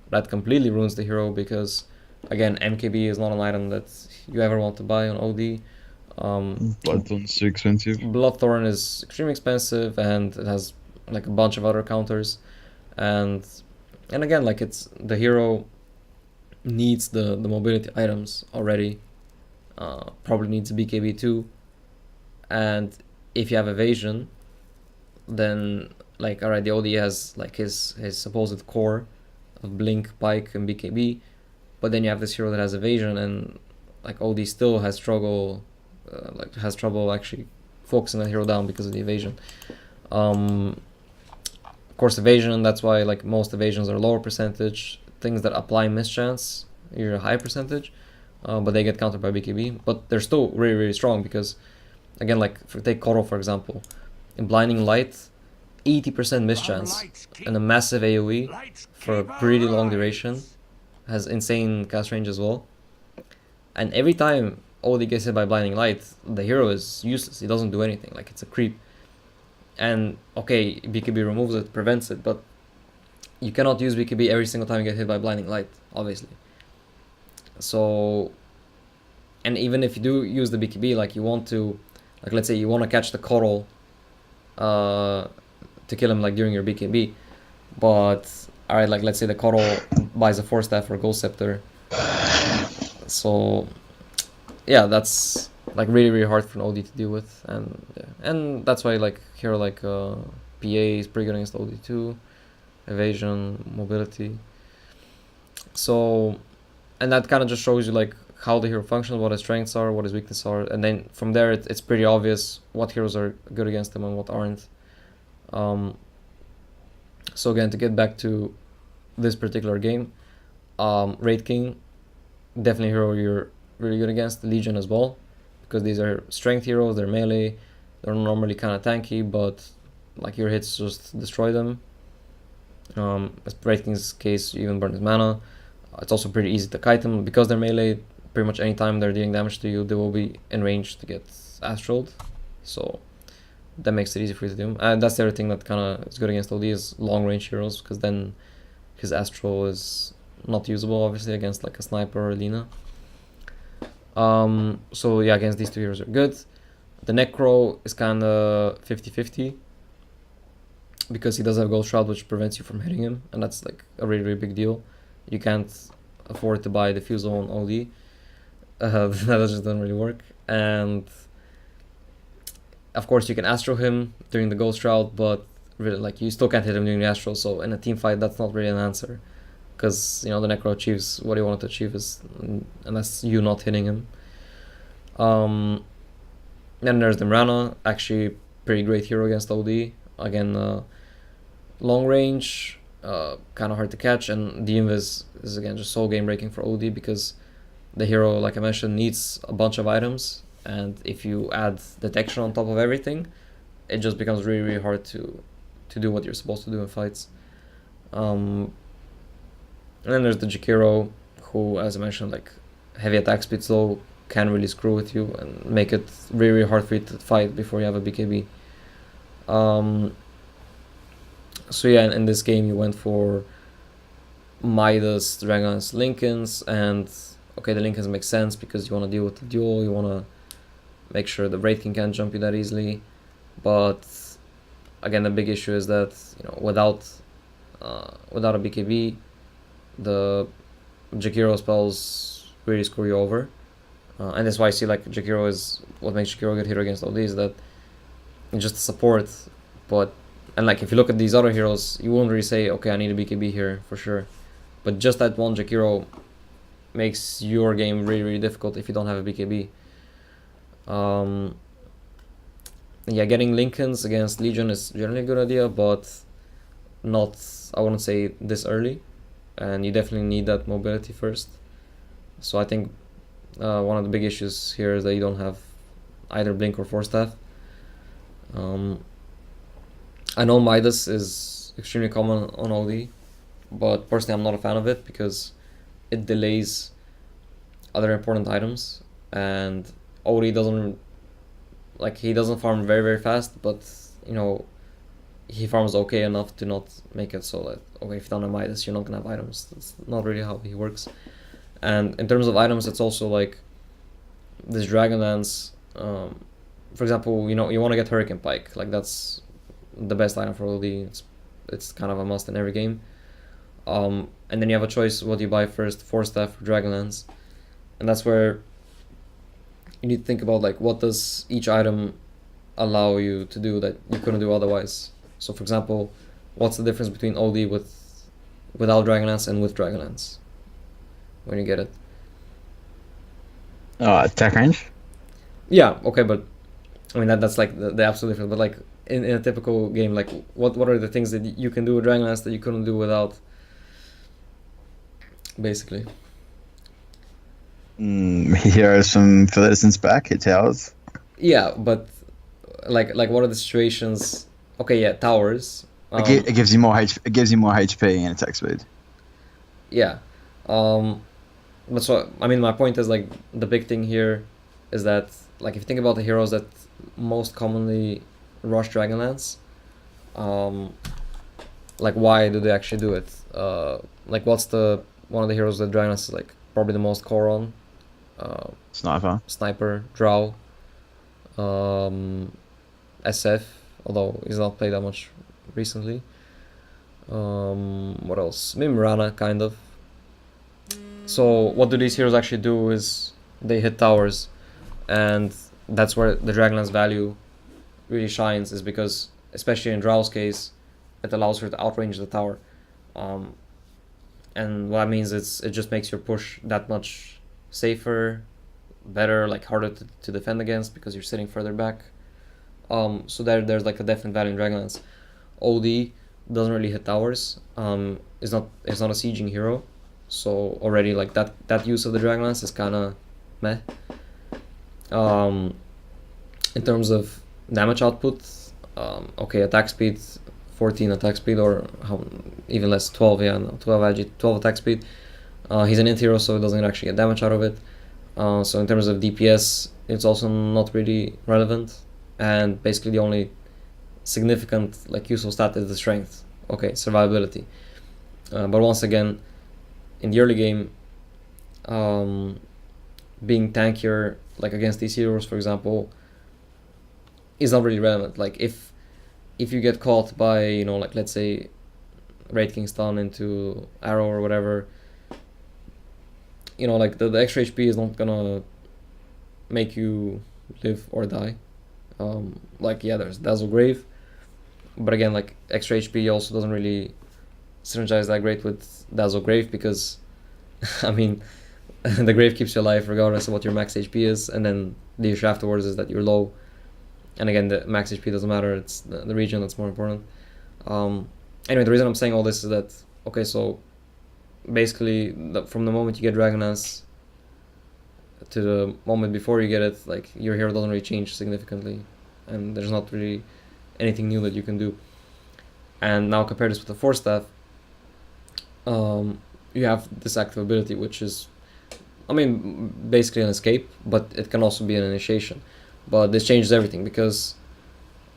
That completely ruins the hero, because, again, MKB is not an item that you ever want to buy on OD. Bloodthorn's too expensive. Bloodthorn is extremely expensive, and it has like a bunch of other counters, and again, like, it's the hero needs the mobility items already, probably needs a BKB too, and if you have evasion, then like, alright, the OD has like his supposed core of Blink, Pike, and BKB, but then you have this hero that has evasion, and like OD still has trouble actually focusing that hero down because of the evasion. Of course, evasion, that's why like most evasions are lower percentage. Things that apply mischance, you're a high percentage, but they get countered by BKB, but they're still really, really strong, because again, like, take Koro for example, in Blinding Light, 80% mischance and a massive AoE for a pretty long duration, has insane cast range as well, and every time OD gets hit by Blinding Light, the hero is useless, he doesn't do anything, like, it's a creep. And okay, BKB removes it, prevents it, but you cannot use BKB every single time you get hit by Blinding Light, obviously. So, and even if you do use the BKB, like, you want to, like, let's say you want to catch the Coral to kill him, like, during your BKB, but alright, like, let's say the Coral buys a Force Staff or Ghost Scepter, so yeah, that's like really hard for an OD to deal with, and yeah. And that's why like hero like PA is pretty good against OD too, evasion, mobility. So, and that kind of just shows you like how the hero functions, what his strengths are, what his weaknesses are, and then from there it's pretty obvious what heroes are good against him and what aren't. So again, to get back to this particular game, Wraith King, definitely a hero you're really good against. Legion as well, because these are strength heroes, they're melee, they're normally kind of tanky, but like your hits just destroy them. As Wraith King's case, you even burn his mana. It's also pretty easy to kite them, because they're melee, pretty much anytime they're dealing damage to you, they will be in range to get astraled. So that makes it easy for you to do. And that's the other thing that kind of is good against OD is long range heroes, because then his astral is not usable obviously against like a sniper or Lina. So yeah, against these two heroes are good. The Necro is kind of 50-50, because he does have Ghost Shroud, which prevents you from hitting him, and that's like a really big deal. You can't afford to buy Diffusal on OD. That just doesn't really work. And of course you can Astral him during the Ghost Shroud, but really, like, you still can't hit him during the Astral, so in a team fight that's not really an answer, because, you know, the Necro achieves what he wanted to achieve, is unless you not hitting him. Then there's the Mirana, actually pretty great hero against OD. Again, long range, kind of hard to catch, and the Invis is again just so game breaking for OD, because the hero, like I mentioned, needs a bunch of items, and if you add detection on top of everything, it just becomes really hard to do what you're supposed to do in fights. And then there's the Jakiro, who, as I mentioned, like, heavy attack speed slow, can really screw with you and make it really hard for you to fight before you have a BKB. So yeah, in this game you went for Midas, Dragons, Lincolns, and okay, the Lincolns make sense because you want to deal with the duel, you want to make sure the Wraith King can't jump you that easily, but again, the big issue is that, you know, without a BKB, the Jakiro spells really screw you over, and that's why I see like Jakiro is what makes Jakiro a good hero against OD, is that it's just support. But and like if you look at these other heroes, you won't really say, okay, I need a BKB here for sure, but just that one Jakiro makes your game really difficult if you don't have a BKB. Yeah, getting Lincolns against Legion is generally a good idea, but not, I wouldn't say this early, and you definitely need that mobility first. So I think one of the big issues here is that you don't have either Blink or Force Staff. I know Midas is extremely common on OD, but personally I'm not a fan of it because it delays other important items, and OD doesn't, like, he doesn't farm very fast, but, you know, he farms okay enough to not make it so that, okay, if you don't have Midas, you're not gonna have items. That's not really how he works. And in terms of items, it's also like this Dragonlance, for example, you know, you want to get Hurricane Pike, like that's the best item for OD. It's kind of a must in every game. And then you have a choice, what do you buy first, Force Staff or Dragonlance, and that's where you need to think about, like, what does each item allow you to do that you couldn't do otherwise. So for example, what's the difference between OD without Dragonlance and with Dragonlance when you get it? Attack range? Yeah, okay, but I mean that's like the absolute difference, but like in a typical game, like what are the things that you can do with Dragonlance that you couldn't do without, basically? Heroes from further distance back, hit towers. Yeah, but like what are the situations? Okay, yeah, towers. It gives you more HP and attack speed. Yeah, but so I mean, my point is, like, the big thing here is that, like, if you think about the heroes that most commonly rush Dragonlance, like, why do they actually do it? Like, what's the one of the heroes that Dragonlance is like probably the most core on? Sniper, Drow, SF, although he's not played that much recently. What else? Maybe Mirana, kind of. So what do these heroes actually do is they hit towers, and that's where the Dragonlance value really shines, is because, especially in Drow's case, it allows her to outrange the tower. Um, and what that means is it just makes your push that much safer, better, like harder to defend against because you're sitting further back. So there's like a definite value in Dragonlance. OD doesn't really hit towers. It's not a sieging hero, so already like that use of the Dragonlance is kind of meh. In terms of damage output, okay, attack speed, 14 attack speed, or even less, 12, yeah, no, 12 attack speed. He's an int hero, so he doesn't actually get damage out of it. So in terms of DPS, it's also not really relevant, and basically the only significant like useful stat is the strength. Okay, survivability. But once again, in the early game, being tankier, like against these heroes, for example, is not really relevant. Like if you get caught by, you know, like let's say Wraith King stun into arrow or whatever, you know, like the extra HP is not gonna make you live or die. Like yeah, there's Dazzle Grave, but again, like extra HP also doesn't really synergize that great with Dazzle Grave because I mean the Grave keeps you alive regardless of what your max HP is, and then the issue afterwards is that you're low, and again the max HP doesn't matter, it's the region that's more important. Anyway, the reason I'm saying all this is that, okay, so basically from the moment you get Dragonlance to the moment before you get it, like your hero doesn't really change significantly, and there's not really anything new that you can do. And now compare this with the Force Staff. You have this active ability, which is, I mean, basically an escape, but it can also be an initiation. But this changes everything, because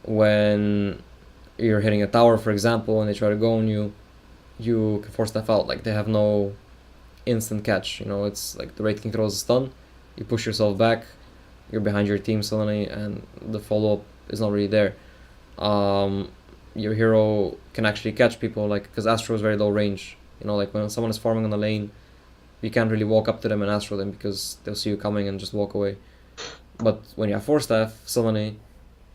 when you're hitting a tower, for example, and they try to go on you, you can Force Staff out. Like they have no instant catch. You know, it's like the Wraith King throws a stun, you push yourself back, you're behind your team suddenly, and the follow up is not really there. Your hero can actually catch people, like, because Astro is very low range. You know, like when someone is farming on the lane, you can't really walk up to them and Astro them because they'll see you coming and just walk away. But when you have Force Staff, suddenly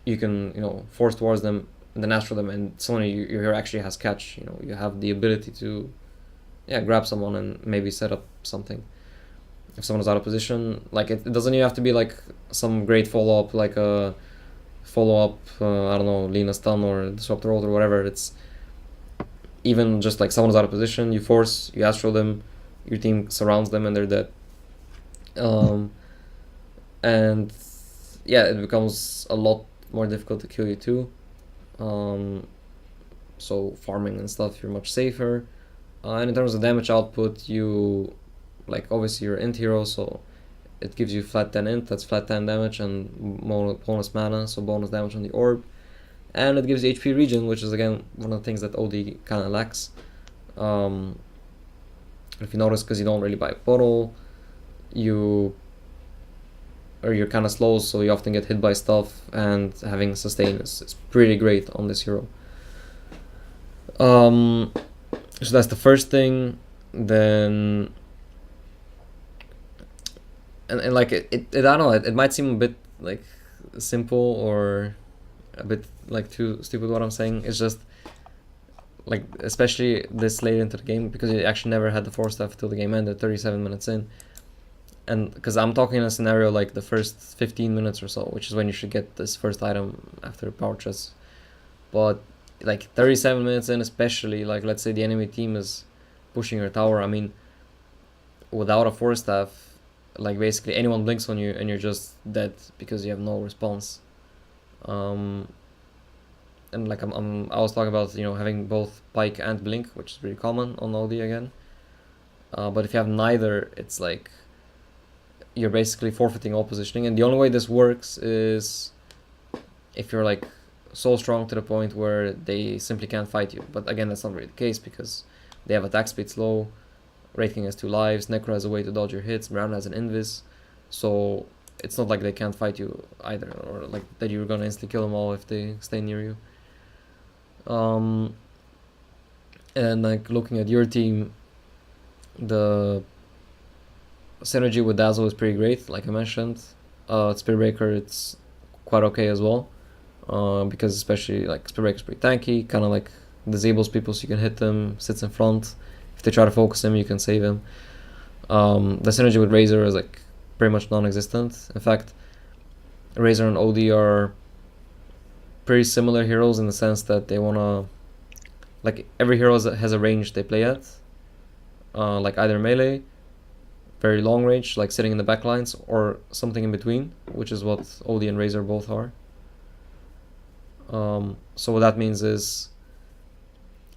you can, you know, force towards them and then Astro them, and suddenly your hero actually has catch. You know, you have the ability to, yeah, grab someone and maybe set up something. If someone is out of position, like it doesn't even have to be like some great follow up, like a follow up, I don't know, Lina stun or disrupt roll or whatever. It's even just like someone is out of position, you force, you Astro them, your team surrounds them and they're dead. And yeah, it becomes a lot more difficult to kill you too. So farming and stuff, you're much safer. And in terms of damage output, you, like, obviously you're int hero, so it gives you flat 10 int, that's flat 10 damage, and bonus mana, so bonus damage on the orb. And it gives you HP regen, which is again one of the things that OD kind of lacks. If you notice, because you don't really buy a bottle, you're kind of slow, so you often get hit by stuff, and having sustain is pretty great on this hero. So that's the first thing. Then and like it I don't know, it might seem a bit like simple or a bit like too stupid what I'm saying. It's just like, especially this late into the game, because you actually never had the Force Staff till the game ended 37 minutes in. And because I'm talking in a scenario like the first 15 minutes or so, which is when you should get this first item after power chest. But like 37 minutes in, especially, like let's say the enemy team is pushing your tower, I mean, without a Force Staff, like basically anyone blinks on you and you're just dead because you have no response. And like I was talking about, you know, having both Pike and Blink, which is pretty common on OD again. But if you have neither, it's like you're basically forfeiting all positioning, and the only way this works is if you're like so strong to the point where they simply can't fight you. But again, that's not really the case, because they have attack speed slow, Wraith King has 2 lives, Necro has a way to dodge your hits, Mirana has an invis, so it's not like they can't fight you either, or like that you're gonna instantly kill them all if they stay near you. And like looking at your team, the synergy with Dazzle is pretty great, like I mentioned. Spearbreaker, it's quite okay as well. Because especially like Spearbreaker's pretty tanky, kind of like disables people so you can hit them, sits in front. If they try to focus him, you can save him. The synergy with Razor is like pretty much non-existent. In fact, Razor and OD are pretty similar heroes in the sense that they wanna, like, every hero has a range they play at, like either melee, very long range, like sitting in the back lines, or something in between, which is what OD and Razor both are. So what that means is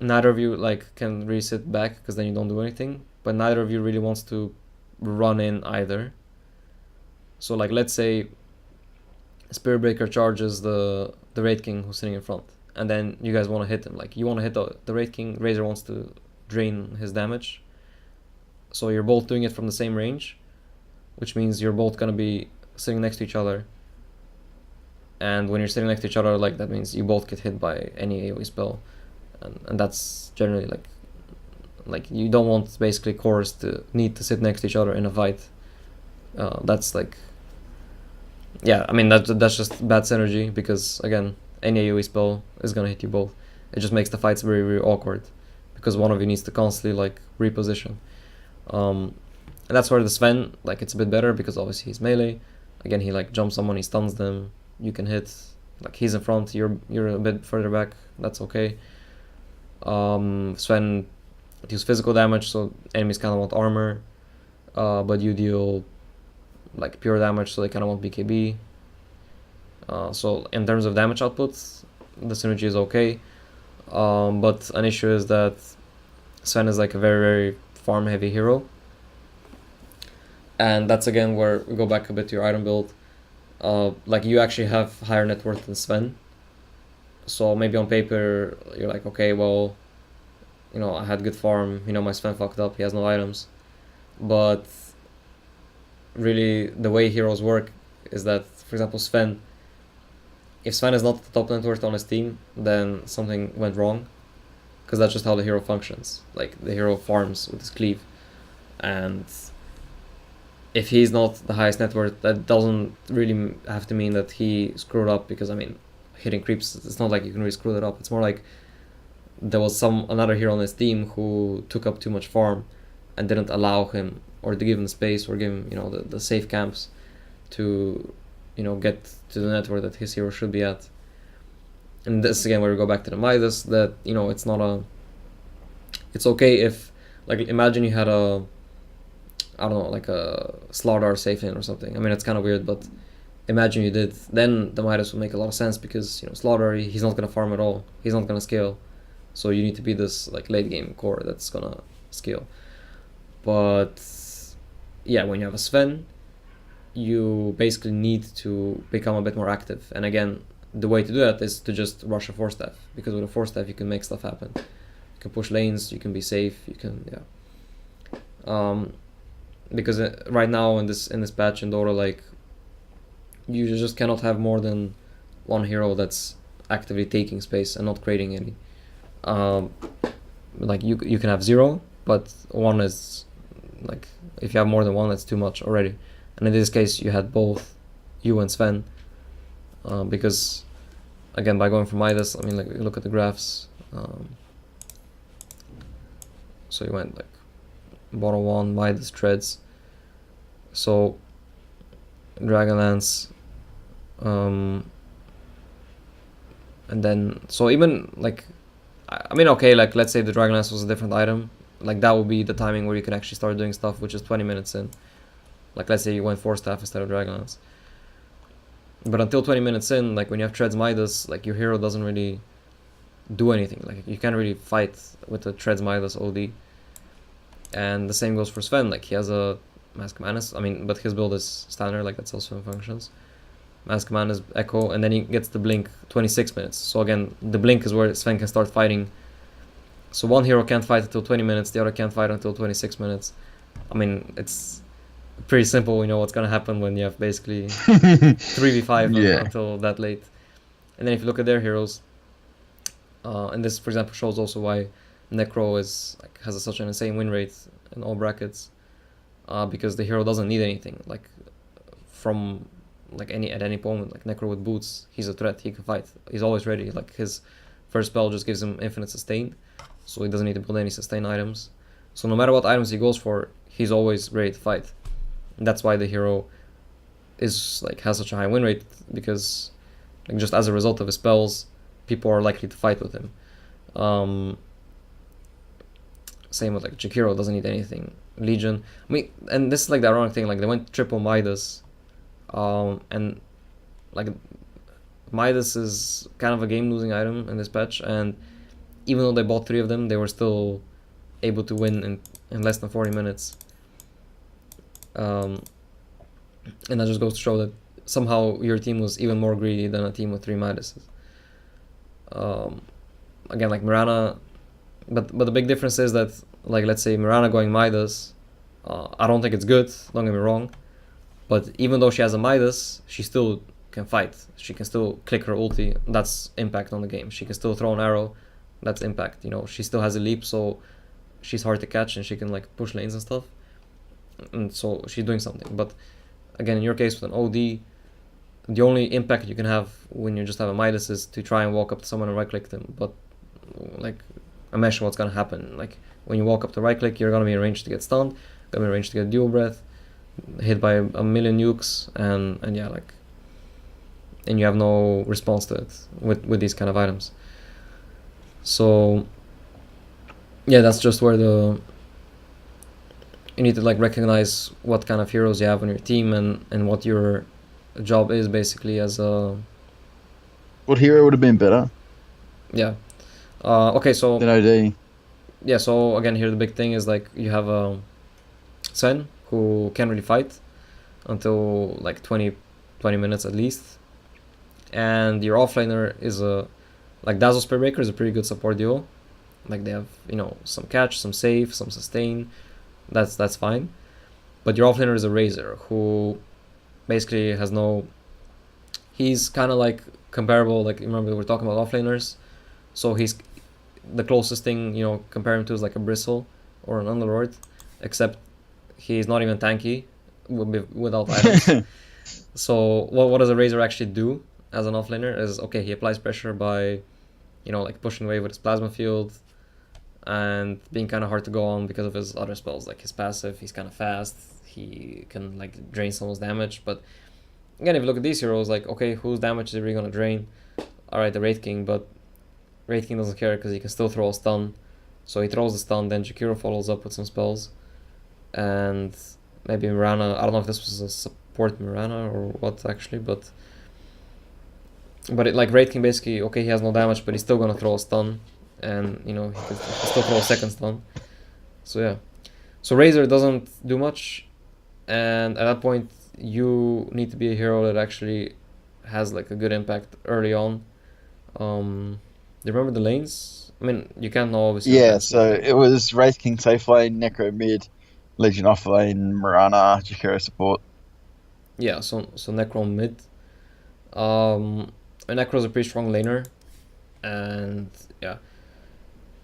neither of you like can really sit back because then you don't do anything, but neither of you really wants to run in either. So like let's say Spearbreaker charges the Wraith King who's sitting in front, and then you guys want to hit him. Like you want to hit the Wraith King, Razor wants to drain his damage. So you're both doing it from the same range, which means you're both gonna be sitting next to each other. And when you're sitting next to each other, like that means you both get hit by any AoE spell, and that's generally like you don't want basically cores to need to sit next to each other in a fight. That's like, yeah, I mean that's just bad synergy because again any AoE spell is gonna hit you both. It just makes the fights very very awkward because one of you needs to constantly like reposition. And that's where the Sven, like, it's a bit better because obviously he's melee. Again, he like jumps someone, he stuns them, you can hit. Like he's in front, you're a bit further back, that's okay. Sven deals physical damage, so enemies kind of want armor, but you deal like pure damage, so they kind of want BKB. So in terms of damage output, the synergy is okay, but an issue is that Sven is like a very very farm heavy hero, and that's again where we go back a bit to your item build. Like you actually have higher net worth than Sven, so maybe on paper you're like, okay, well, you know, I had good farm, you know, my Sven fucked up, he has no items, but really the way heroes work is that, for example, Sven, if Sven is not the top net worth on his team, then something went wrong, because that's just how the hero functions. Like the hero farms with his cleave, and if he's not the highest net worth, that doesn't really have to mean that he screwed up, because I mean, hitting creeps, it's not like you can really screw that up. It's more like there was another hero on his team who took up too much farm and didn't allow him, or to give him space, or give him, you know, the safe camps to, you know, get to the net worth that his hero should be at. And this again where we go back to the Midas, that, you know, it's okay if, like, imagine you had a, I don't know, like a Slardar safe in or something. I mean, it's kind of weird, but imagine you did. Then the Midas would make a lot of sense because, you know, Slardar, he's not going to farm at all. He's not going to scale. So you need to be this, like, late game core that's going to scale. But, yeah, when you have a Sven, you basically need to become a bit more active. And again, the way to do that is to just rush a 4-staff, because with a 4-staff you can make stuff happen. You can push lanes, you can be safe, you can, yeah. Because right now in this patch in Dota, like, you just cannot have more than one hero that's actively taking space and not creating any. Like you can have 0, but 1 is, like, if you have more than 1, that's too much already. And in this case you had both you and Sven, because again, by going for Midas, I mean, like, look at the graphs. So you went like bottom 1, Midas, Treads, so Dragonlance, and then, so even, like, I mean, okay, like, let's say the Dragonlance was a different item, like, that would be the timing where you can actually start doing stuff, which is 20 minutes in. Like, let's say you went 4-staff instead of Dragonlance. But until 20 minutes in, like, when you have Treads Midas, like, your hero doesn't really do anything. Like, you can't really fight with the Treads Midas OD. And the same goes for Sven. Like, he has a Mask Manus, I mean, but his build is standard, like, that's also in functions. Mask Manus, Echo, and then he gets the Blink 26 minutes. So again, the Blink is where Sven can start fighting. So one hero can't fight until 20 minutes, the other can't fight until 26 minutes. I mean, it's pretty simple, you know what's gonna happen when you have basically 3v5 Yeah. until that late. And then if you look at their heroes, and this, for example, shows also why Necro is, like, has such an insane win rate in all brackets, because the hero doesn't need anything. Like, from like at any moment. Like Necro with boots, he's a threat. He can fight. He's always ready. Like his first spell just gives him infinite sustain, so he doesn't need to build any sustain items. So no matter what items he goes for, he's always ready to fight. And that's why the hero is like has such a high win rate, because like just as a result of his spells, people are likely to fight with him. Same with like Jakiro, doesn't need anything. Legion, I mean, and this is like the ironic thing, like they went triple Midas, and like Midas is kind of a game losing item in this patch, and even though they bought 3 of them, they were still able to win in less than 40 minutes. And that just goes to show that somehow your team was even more greedy than a team with 3 Midases. Again, like Mirana, but the big difference is that, like, let's say Mirana going Midas, I don't think it's good, don't get me wrong, but even though she has a Midas, she still can fight. She can still click her ulti, that's impact on the game. She can still throw an arrow, that's impact. You know, she still has a leap, so she's hard to catch and she can like push lanes and stuff, and so she's doing something. But again, in your case with an OD, the only impact you can have when you just have a Midas is to try and walk up to someone and right click them. But like, imagine what's gonna happen. Like when you walk up to right click, you're gonna be in range to get stunned, gonna be in range to get dual breath, hit by a million nukes, and yeah, like, and you have no response to it with these kind of items. So yeah, that's just where you need to like recognize what kind of heroes you have on your team and what your job is basically as a... What hero would have been better Yeah. Okay, so than OD? yeah, so again here the big thing is like you have Sven who can't really fight until like 20 minutes at least, and your offlaner is like Dazzle Spearbreaker is a pretty good support duo. Like they have, you know, some catch, some save, some sustain. That's fine. But your offlaner is a Razor who basically has no... He's kind of like comparable, like remember we were talking about offlaners, so he's the closest thing, you know, compare him to is like a Bristle or an Underlord, except he's not even tanky without items. So what does a Razor actually do as an offlaner is, okay, he applies pressure by, you know, like pushing away with his plasma field and being kind of hard to go on because of his other spells, like his passive. He's kind of fast, he can like drain someone's damage. But again, if you look at these heroes, like, okay, whose damage is he really gonna drain? Alright, the Wraith King, but Wraith King doesn't care because he can still throw a stun. So he throws the stun, then Jakiro follows up with some spells, and maybe Mirana. I don't know if this was a support Mirana or what actually, but it, like, Wraith King basically, okay, he has no damage, but he's still gonna throw a stun, and you know he can still throw a second stun. So yeah, so Razor doesn't do much, and at that point you need to be a hero that actually has like a good impact early on. Do you remember the lanes? I mean, you can't know obviously. Yeah, so it was Wraith King safe lane, Necro mid, Legion off lane, Mirana, Jakiro support. Yeah, so Necro mid. And Necro's a pretty strong laner, and yeah.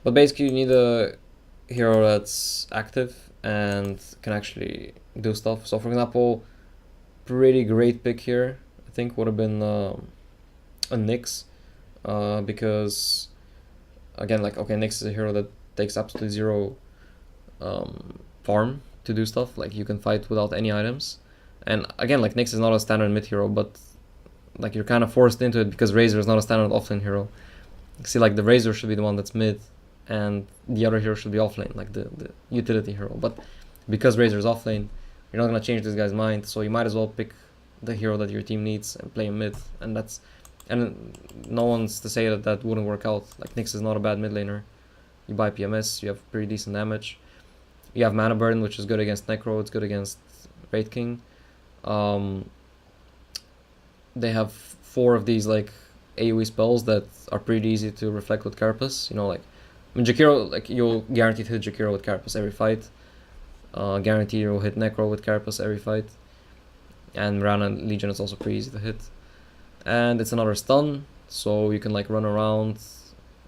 But basically you need a hero that's active and can actually do stuff. So for example, pretty great pick here, I think, would have been a Nyx, because again, like, okay, Nyx is a hero that takes absolutely zero farm to do stuff. Like you can fight without any items, and again, like, Nyx is not a standard mid hero, but like you're kind of forced into it because Razor is not a standard offlane hero. See, like the Razor should be the one that's mid, and the other hero should be offlane, like the utility hero. But because Razor is offlane, you're not gonna change this guy's mind, so you might as well pick the hero that your team needs and play him mid, and no one's to say that wouldn't work out. Like Nyx is not a bad mid laner. You buy PMS, you have pretty decent damage. You have Mana Burn, which is good against Necro, it's good against Wraith King. They have 4 of these like AoE spells that are pretty easy to reflect with Carapace. You know, like, I mean, Jakiro, like, you'll guarantee to hit Jakiro with Carapace every fight. Guarantee you'll hit Necro with Carapace every fight. And Mirana Legion is also pretty easy to hit. And it's another stun, so you can like run around,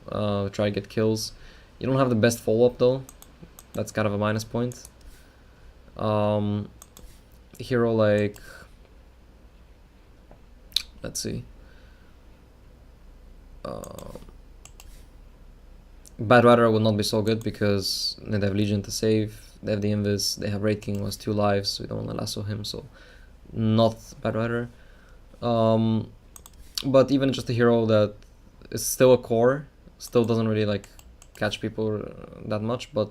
try to get kills. You don't have the best follow-up though. That's kind of a minus point. Hero like Let's see. Uh, Bad Rider would not be so good because they have Legion to save, they have the Invis, they have Raid King was 2 lives, so we don't want to lasso him, so not Bad Rider. But even just a hero that is still a core, still doesn't really like catch people that much, but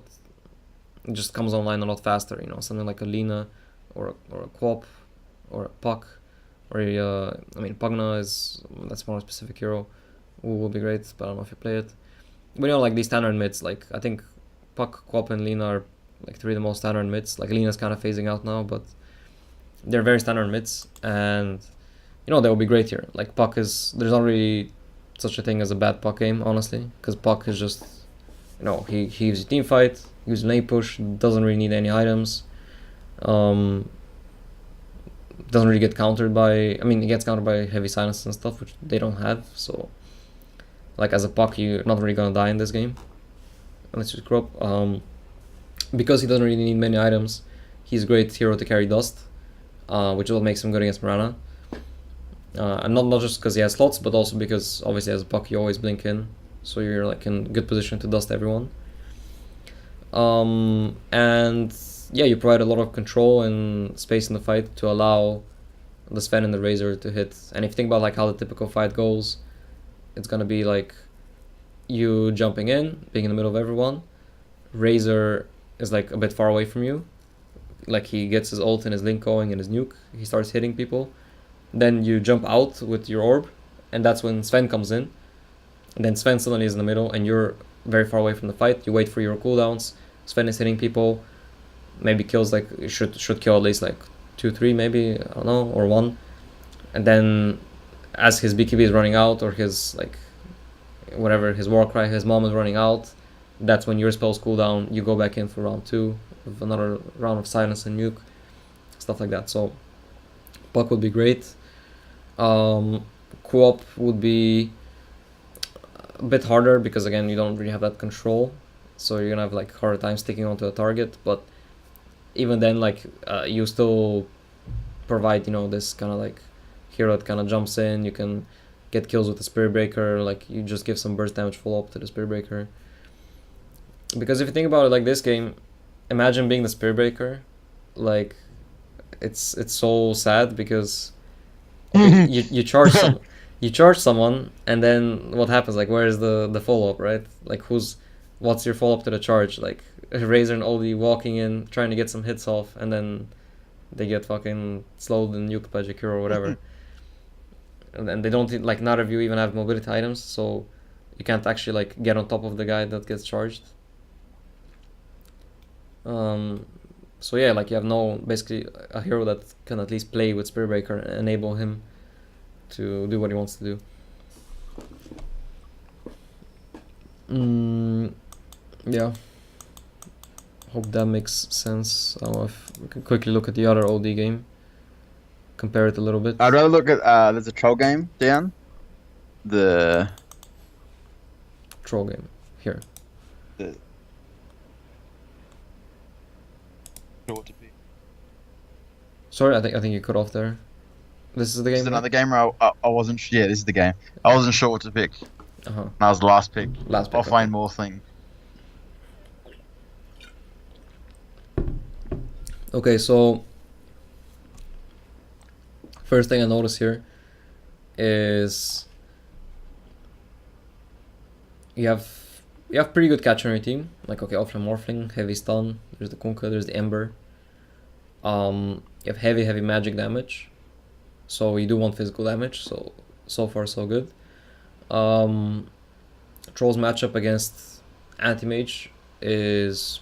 it just comes online a lot faster, you know, something like a Lina or a Quap or a Puck, or I mean Pugna that's more a specific hero who will be great, but I don't know if you play it. But you know, like these standard mids, like I think Puck, Quap, and Lina are like 3 of the most standard mids. Like Lina's kind of phasing out now, but they're very standard mids, and you know they will be great here. Like Puck there's not really such a thing as a bad Puck game, honestly, because Puck is just, you know, he uses team fight, he uses lane push, doesn't really need any items, doesn't really get countered by, I mean, he gets countered by heavy silence and stuff, which they don't have, so like as a Puck, you're not really gonna die in this game, unless you screw up. Because he doesn't really need many items, he's a great hero to carry dust, which is what makes him good against Mirana. And not just because he has slots, but also because obviously as a Puck you always blink in, so you're like in good position to dust everyone. And yeah, you provide a lot of control and space in the fight to allow the Sven and the Razor to hit. And if you think about like how the typical fight goes, it's gonna be like you jumping in, being in the middle of everyone. Razor is like a bit far away from you, like he gets his ult and his link going and his nuke, he starts hitting people. Then you jump out with your orb, and that's when Sven comes in. And then Sven suddenly is in the middle, and you're very far away from the fight. You wait for your cooldowns. Sven is hitting people, maybe kills like should kill at least like 2-3 maybe, I don't know, or 1. And then as his BKB is running out, or his like whatever, his Warcry, his mom is running out, that's when your spells cool down. You go back in for round 2 with another round of silence and nuke, stuff like that. So Puck would be great. Co-op would be a bit harder because again you don't really have that control, so you're gonna have like harder time sticking onto a target. But even then, like you still provide, you know, this kind of like hero that kind of jumps in. You can get kills with the Spirit Breaker, like you just give some burst damage full up to the Spirit Breaker. Because if you think about it, like this game, imagine being the Spirit Breaker, like it's so sad because you charge you charge someone, and then what happens? Like, where is the follow up, right? Like, what's your follow up to the charge? Like Razor and Oldie walking in, trying to get some hits off, and then they get fucking slowed and nuked by Jakiro or whatever. And they don't, like, none of you even have mobility items, so you can't actually like get on top of the guy that gets charged. So yeah, like you have basically a hero that can at least play with Spirit Breaker and enable him to do what he wants to do. Yeah. Hope that makes sense. I don't know if we can quickly look at the other OD game. Compare it a little bit. I'd rather look at there's a troll game down. The Troll game. Here. Sorry, I think you cut off there. This is the game. This is another game where I wasn't. Yeah, this is the game. I wasn't sure what to pick. Uh-huh. And I was the last pick. Last pick. I'll find more things. Okay, so first thing I notice here is you have pretty good catch on your team. Like, okay, Offlane Morphling, heavy stun. There's the Kunkka, there's the Ember. You have heavy magic damage, so you do want physical damage. So far so good. Troll's matchup against Anti-Mage it's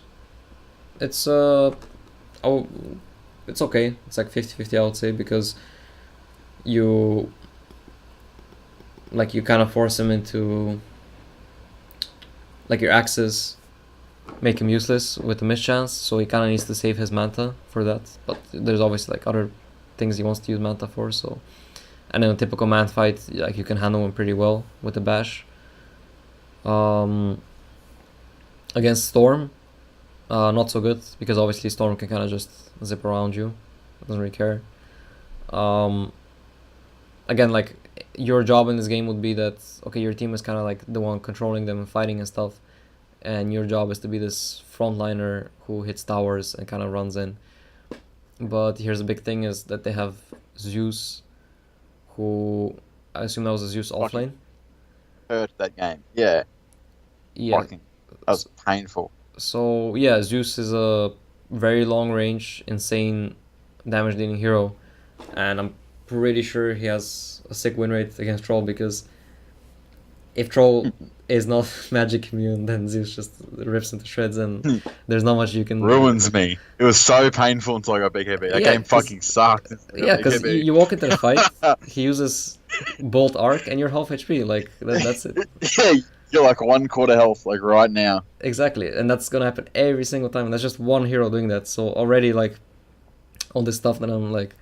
okay. It's like 50-50, I would say, because you kind of force him into, like, your axes make him useless with the mischance, so he kind of needs to save his Manta for that. But there's obviously like other things he wants to use Manta for. So, and in a typical man fight, like, you can handle him pretty well with the bash. Against Storm, not so good, because obviously Storm can kind of just zip around you, doesn't really care. again, like your job in this game would be that okay, your team is kind of like the one controlling them and fighting and stuff, and your job is to be this frontliner who hits towers and kind of runs in. But here's the big thing is that they have Zeus, who I assume that was a Zeus offlane. Hurt that game. Yeah. Yeah. Fucking. That was painful. So yeah, Zeus is a very long range, insane damage dealing hero, and I'm pretty sure he has a sick win rate against Troll because if Troll is not magic immune, then Zeus just rips into shreds, and there's not much you can. Ruins me. It was so painful until I got Big Heavy. That Yeah, game fucking sucked. Yeah, because you walk into the fight, he uses Bolt Arc, and you're half HP. Like that's it. Yeah, you're like 1/4 health, like right now. Exactly, and that's gonna happen every single time. And that's just one hero doing that. So already, like, all this stuff that I'm like,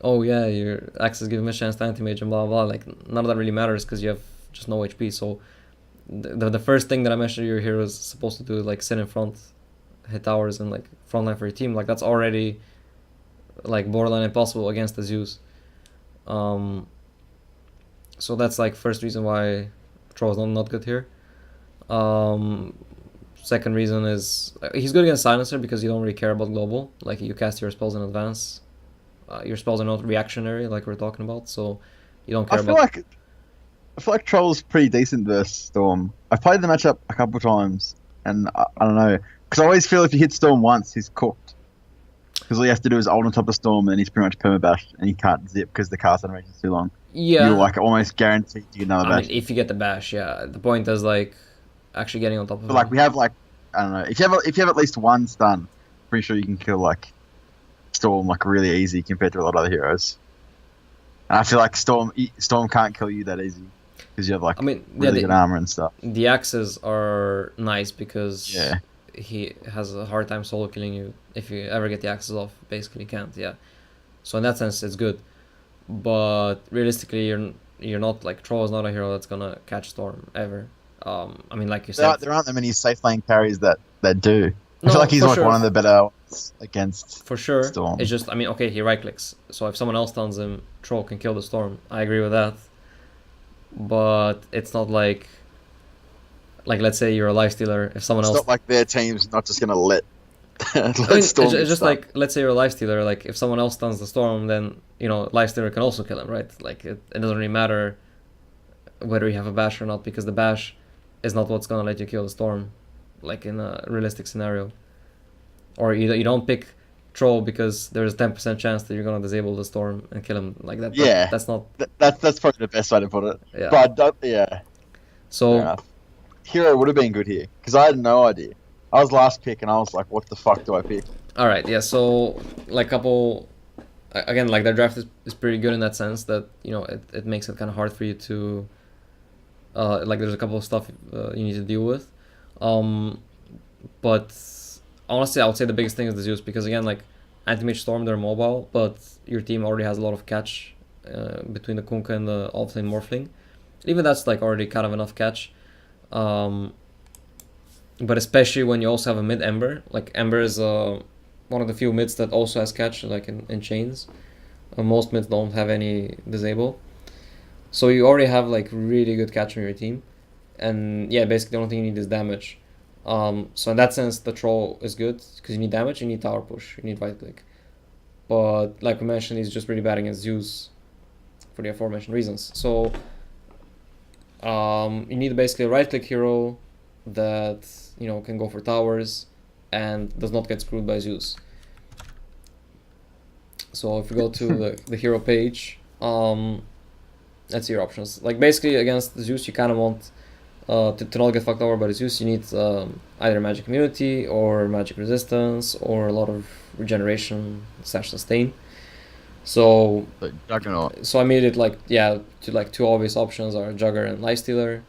oh yeah, your axes give him a chance to anti-mage and blah blah. Like none of that really matters because you have just no HP. So the first thing that I mentioned your hero is supposed to do is like sit in front, hit towers, and like frontline for your team. Like that's already like borderline impossible against the Zeus. So that's like first reason why Troll is not good here. Second reason is he's good against Silencer because you don't really care about global. Like you cast your spells in advance. Your spells are not reactionary like we're talking about, so you don't care I feel about. I feel like Troll's pretty decent versus Storm. I've played the matchup a couple times, and I don't know, because I always feel if you hit Storm once, he's cooked. Because all you have to do is ult on top of Storm, and he's pretty much permabashed, and he can't zip because the cast animation is too long. Yeah, You're like almost guaranteed to get another I bash. mean, if you get the bash, yeah. The point is like actually getting on top of But like him. we have like I don't know, if you have at least one stun, pretty sure you can kill like Storm like really easy compared to a lot of other heroes. And I feel like Storm can't kill you that easy because you have like I mean, yeah, really good armor and stuff. the axes are nice because Yeah. he has a hard time solo killing you if you ever get the axes off. Basically, can't. Yeah. So in that sense, it's good. But realistically, you're not like Troll is not a hero that's gonna catch Storm ever. I mean, like you said, There aren't that many safe lane carries that do. I No, feel like he's for like sure. one of the better ones against for sure. Storm. It's just, I mean, okay, he right clicks. So if someone else stuns him, Troll can kill the Storm. I agree with that. But it's not like let's say you're a lifestealer. If someone It's else not like their team's not just gonna let I mean, Storm it's get just stunned. like, let's say you're a lifestealer, like, if someone else stuns the Storm, then, you know, lifestealer can also kill him, right? Like, it doesn't really matter whether you have a bash or not, because the bash is not what's gonna let you kill the Storm, like, in a realistic scenario. Or you don't pick Troll because there's a 10% chance that you're gonna disable the Storm and kill him, like that. Yeah. That's not, That's probably the best way to put it. yeah. But yeah, fair So, enough. Hero would have been good here because I had no idea. I was last pick and I was like, what the fuck do I pick? alright, yeah, so, like, again, like, their draft is pretty good in that sense that, you know, it makes it kind of hard for you to, like, there's a couple of stuff you need to deal with. But honestly, I would say the biggest thing is the Zeus because, again, like, Anti-Mage Storm, they're mobile, but your team already has a lot of catch between the Kunkka and the Offlane Morphling. Even that's, like, already kind of enough catch. But especially when you also have a mid Ember. Like, Ember is one of the few mids that also has catch, like in chains. Most mids don't have any disable. So you already have like really good catch on your team. And yeah, basically the only thing you need is damage. So in that sense, the Troll is good because you need damage, you need tower push, you need right click. But like we mentioned, he's just really bad against Zeus for the aforementioned reasons. So you need basically a right click hero that, you know, can go for towers and does not get screwed by Zeus. So if we go to the hero page, let's see your options. Like basically against Zeus, you kind of want to not get fucked over by Zeus. You need either magic immunity or magic resistance or a lot of regeneration / sustain. So Juggernaut. I made it like, yeah, to like two obvious options are Jugger and Lifestealer,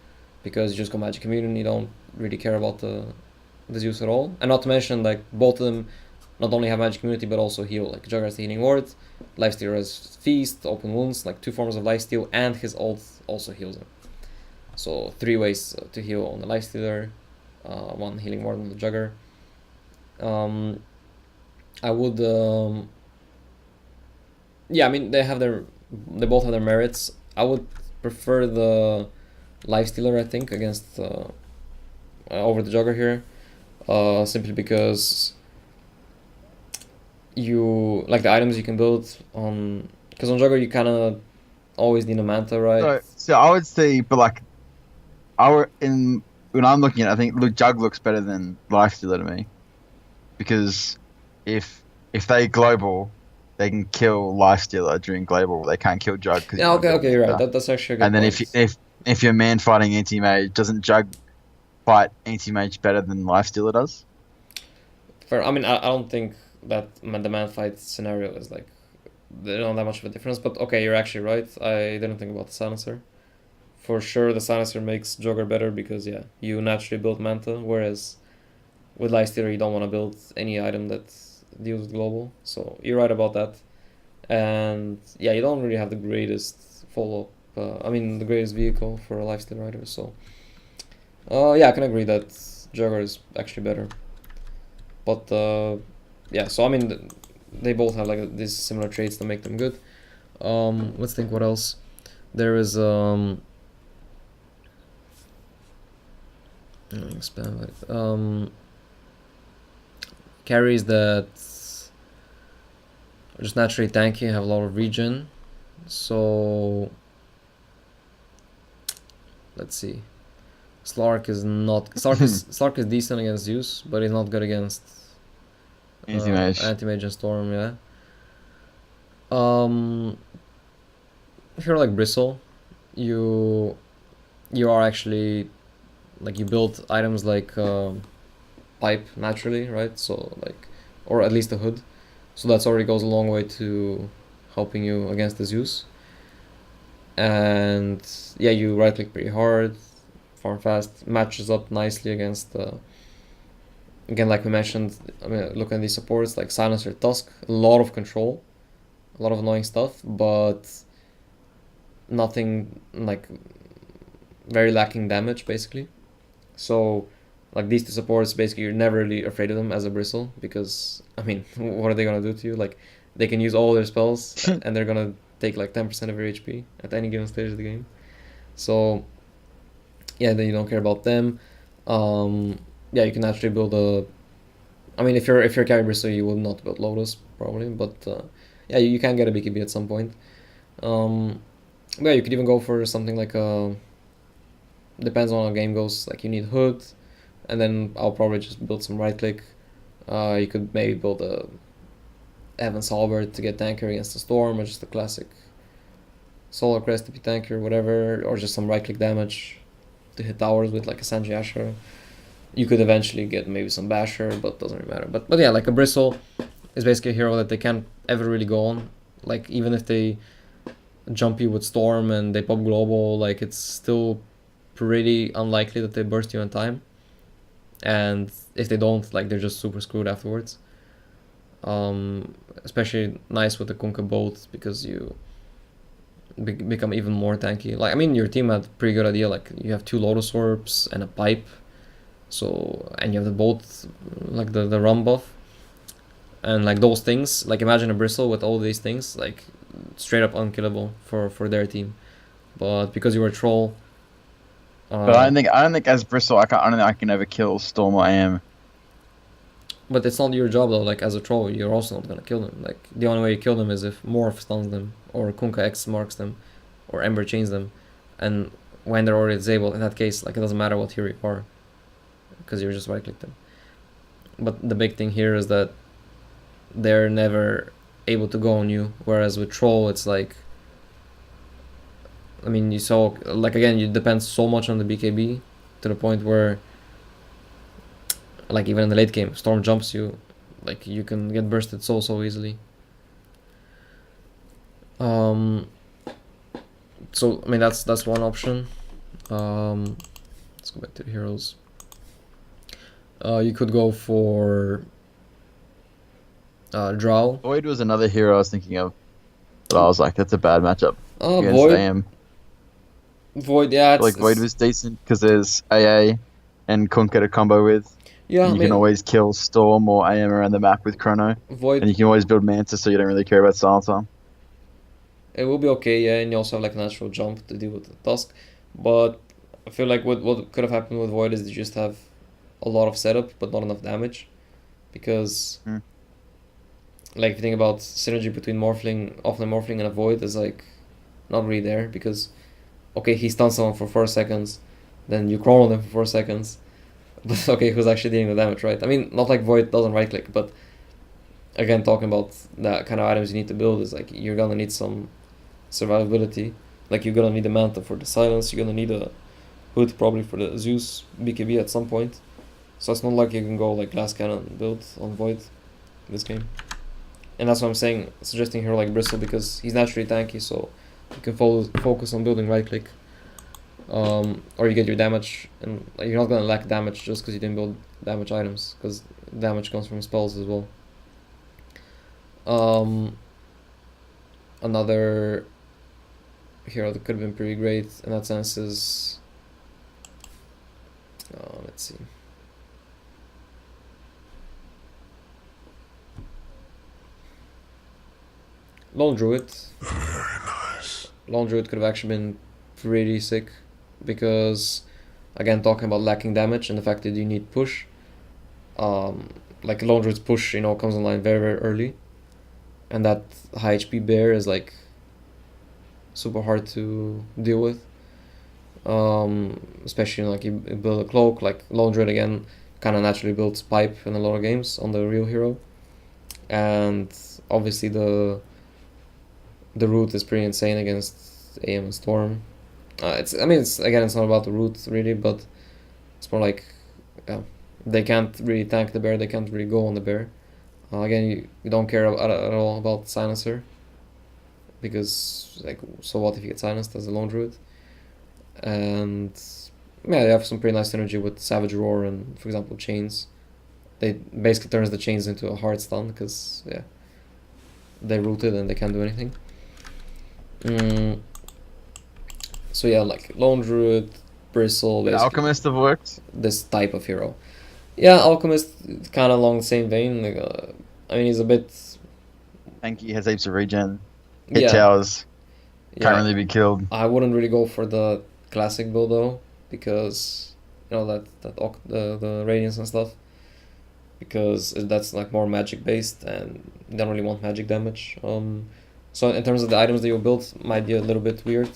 because you just go magic immune, you don't really care about the Zeus at all. And not to mention, like, both of them not only have magic immunity but also heal. Like, Jugger has the healing ward, Lifestealer has feast, open wounds, like 2 forms of lifesteal, and his ult also heals him. So 3 ways to heal on the Lifestealer, 1 healing ward on the Jugger. I would yeah, I mean, they both have their merits. I would prefer the Lifestealer, I think, against over the Jugger here, simply because you like the items you can build on. Because on Jugger you kind of always need a Manta, right? So I would say, but like in when I'm looking at it, I think look Jug looks better than Lifestealer to me because if they global, they can kill Lifestealer during global. They can't kill Jug because Yeah, okay, you're right. That's actually a good and then point. if you're man fighting anti mage, doesn't Jug fight anti mage better than Lifestealer does? Fair. I mean, I don't think that the man fight scenario is like there's not that much of a difference. But okay, you're actually right. I didn't think about the silencer. For sure, the silencer makes Jogger better because yeah, you naturally build Manta, whereas with Lifestealer you don't want to build any item that deals with global. So you're right about that. And yeah, you don't really have the greatest follow up. I mean, the greatest vehicle for a Lifestealer rider. So yeah, I can agree that Jogger is actually better. But yeah, so I mean, they both have like these similar traits that make them good. Let's think what else. There is expand it. Carries that are just naturally tanky, have a lot of regen. So let's see. Slark is not Slark is decent against Zeus, but he's not good against Anti-mage. Anti-Mage and Storm, yeah. If you're like Bristle, you are actually like you build items like pipe naturally, right? So like, or at least a hood. So that's already goes a long way to helping you against the Zeus. And yeah, you right click pretty hard, farm fast, matches up nicely against again, like we mentioned, I mean, look at these supports like Silencer, Tusk, a lot of control, a lot of annoying stuff, but nothing like very lacking damage basically. So like these two supports, basically you're never really afraid of them as a Bristle because I mean, what are they gonna do to you? Like they can use all their spells and they're gonna take like 10% of your HP at any given stage of the game. So yeah, then you don't care about them. Yeah, you can actually build a. I mean, if you're carry Bristle, you will not build Lotus probably, but yeah, you can get a BKB at some point. Yeah, you could even go for something like a. Depends on how the game goes. Like you need Hood, and then I'll probably just build some right click. You could maybe build a Heaven's Halberd to get tanker against the Storm, or just a classic Solar Crest to be tanker, whatever, or just some right click damage to hit towers with like a Sanji Asher. You could eventually get maybe some Basher, but doesn't really matter. But yeah, like a Bristle is basically a hero that they can't ever really go on. Like even if they jump you with Storm and they pop global, like it's still pretty unlikely that they burst you in time. And if they don't, like they're just super screwed afterwards. Especially nice with the Kunkka bolt because you become even more tanky. Like I mean, your team had a pretty good idea. Like you have 2 Lotus Orbs and a pipe. So and you have the bolt, like the run buff, and like those things. Like imagine a Bristle with all these things, like straight up unkillable for their team. But because you were a troll, But I don't think as Bristle, I don't think I can ever kill Storm or AM. But it's not your job though. Like as a troll, you're also not gonna kill them. Like the only way you kill them is if Morph stuns them, or Kunkka X marks them, or Ember chains them, and when they're already disabled, in that case, like it doesn't matter what hero you are, because you're just right click them. But the big thing here is that they're never able to go on you, whereas with troll, it's like. I mean, you saw like again, you depend so much on the BKB, to the point where. Like even in the late game, Storm jumps you, like you can get bursted so easily. So I mean that's one option. Let's go back to the heroes. You could go for Drow. Void was another hero I was thinking of, but I was like, that's a bad matchup against Void. AM. Void, yeah. Like Void was decent because there's AA and Kunkka to combo with. Yeah, and you can always kill Storm or AM around the map with Chrono. Void. And you can always build Manta, so you don't really care about Silencer. It will be okay, yeah, and you also have like a natural jump to deal with the Tusk. But I feel like what could have happened with Void is you just have a lot of setup but not enough damage. Because Mm. like if you think about synergy between Morphling, offline Morphling and a Void is like not really there because okay, he stuns someone for 4 seconds, then you crawl on them for 4 seconds. But okay, who's actually dealing the damage, right? I mean, not like Void doesn't right click, but again, talking about that kind of items you need to build is like you're gonna need some survivability. Like you're gonna need a Manta for the silence, you're gonna need a Hood probably for the Zeus BKB at some point. So it's not like you can go like Glass Cannon build on Void this game. And that's what I'm saying, suggesting hero like Bristle because he's naturally tanky, so you can focus on building right click. Or you get your damage, and like, you're not gonna lack damage just because you didn't build damage items, because damage comes from spells as well. Another hero that could have been pretty great in that sense is let's see. Lone Druid. Very nice. Lone Druid could have actually been pretty sick because, again, talking about lacking damage and the fact that you need push. Like Lone Druid's push, comes online very very early, and that high HP bear is like super hard to deal with. Especially like you build a cloak, like Lone Druid again kind of naturally builds pipe in a lot of games on the real hero, and obviously the root is pretty insane against AM and Storm. It's not about the root really, but it's more like they can't really tank the bear, they can't really go on the bear. Again, you don't care at all about silencer because like so what if you get silenced as a Lone Druid? And yeah, they have some pretty nice synergy with Savage Roar and, for example, Chains. They basically turns the Chains into a hard stun because they're rooted and they can't do anything. So yeah, like Lone Druid, Bristle, The basically Alchemist have worked. this type of hero. Yeah, Alchemist kind of along the same vein. Like, he's a bit Tanky has heaps of regen. Hit yeah towers. Can't yeah. really be killed. I wouldn't really go for the classic build though, because the radiance and stuff, because that's like more magic based and you don't really want magic damage. So in terms of the items that you build, might be a little bit weird,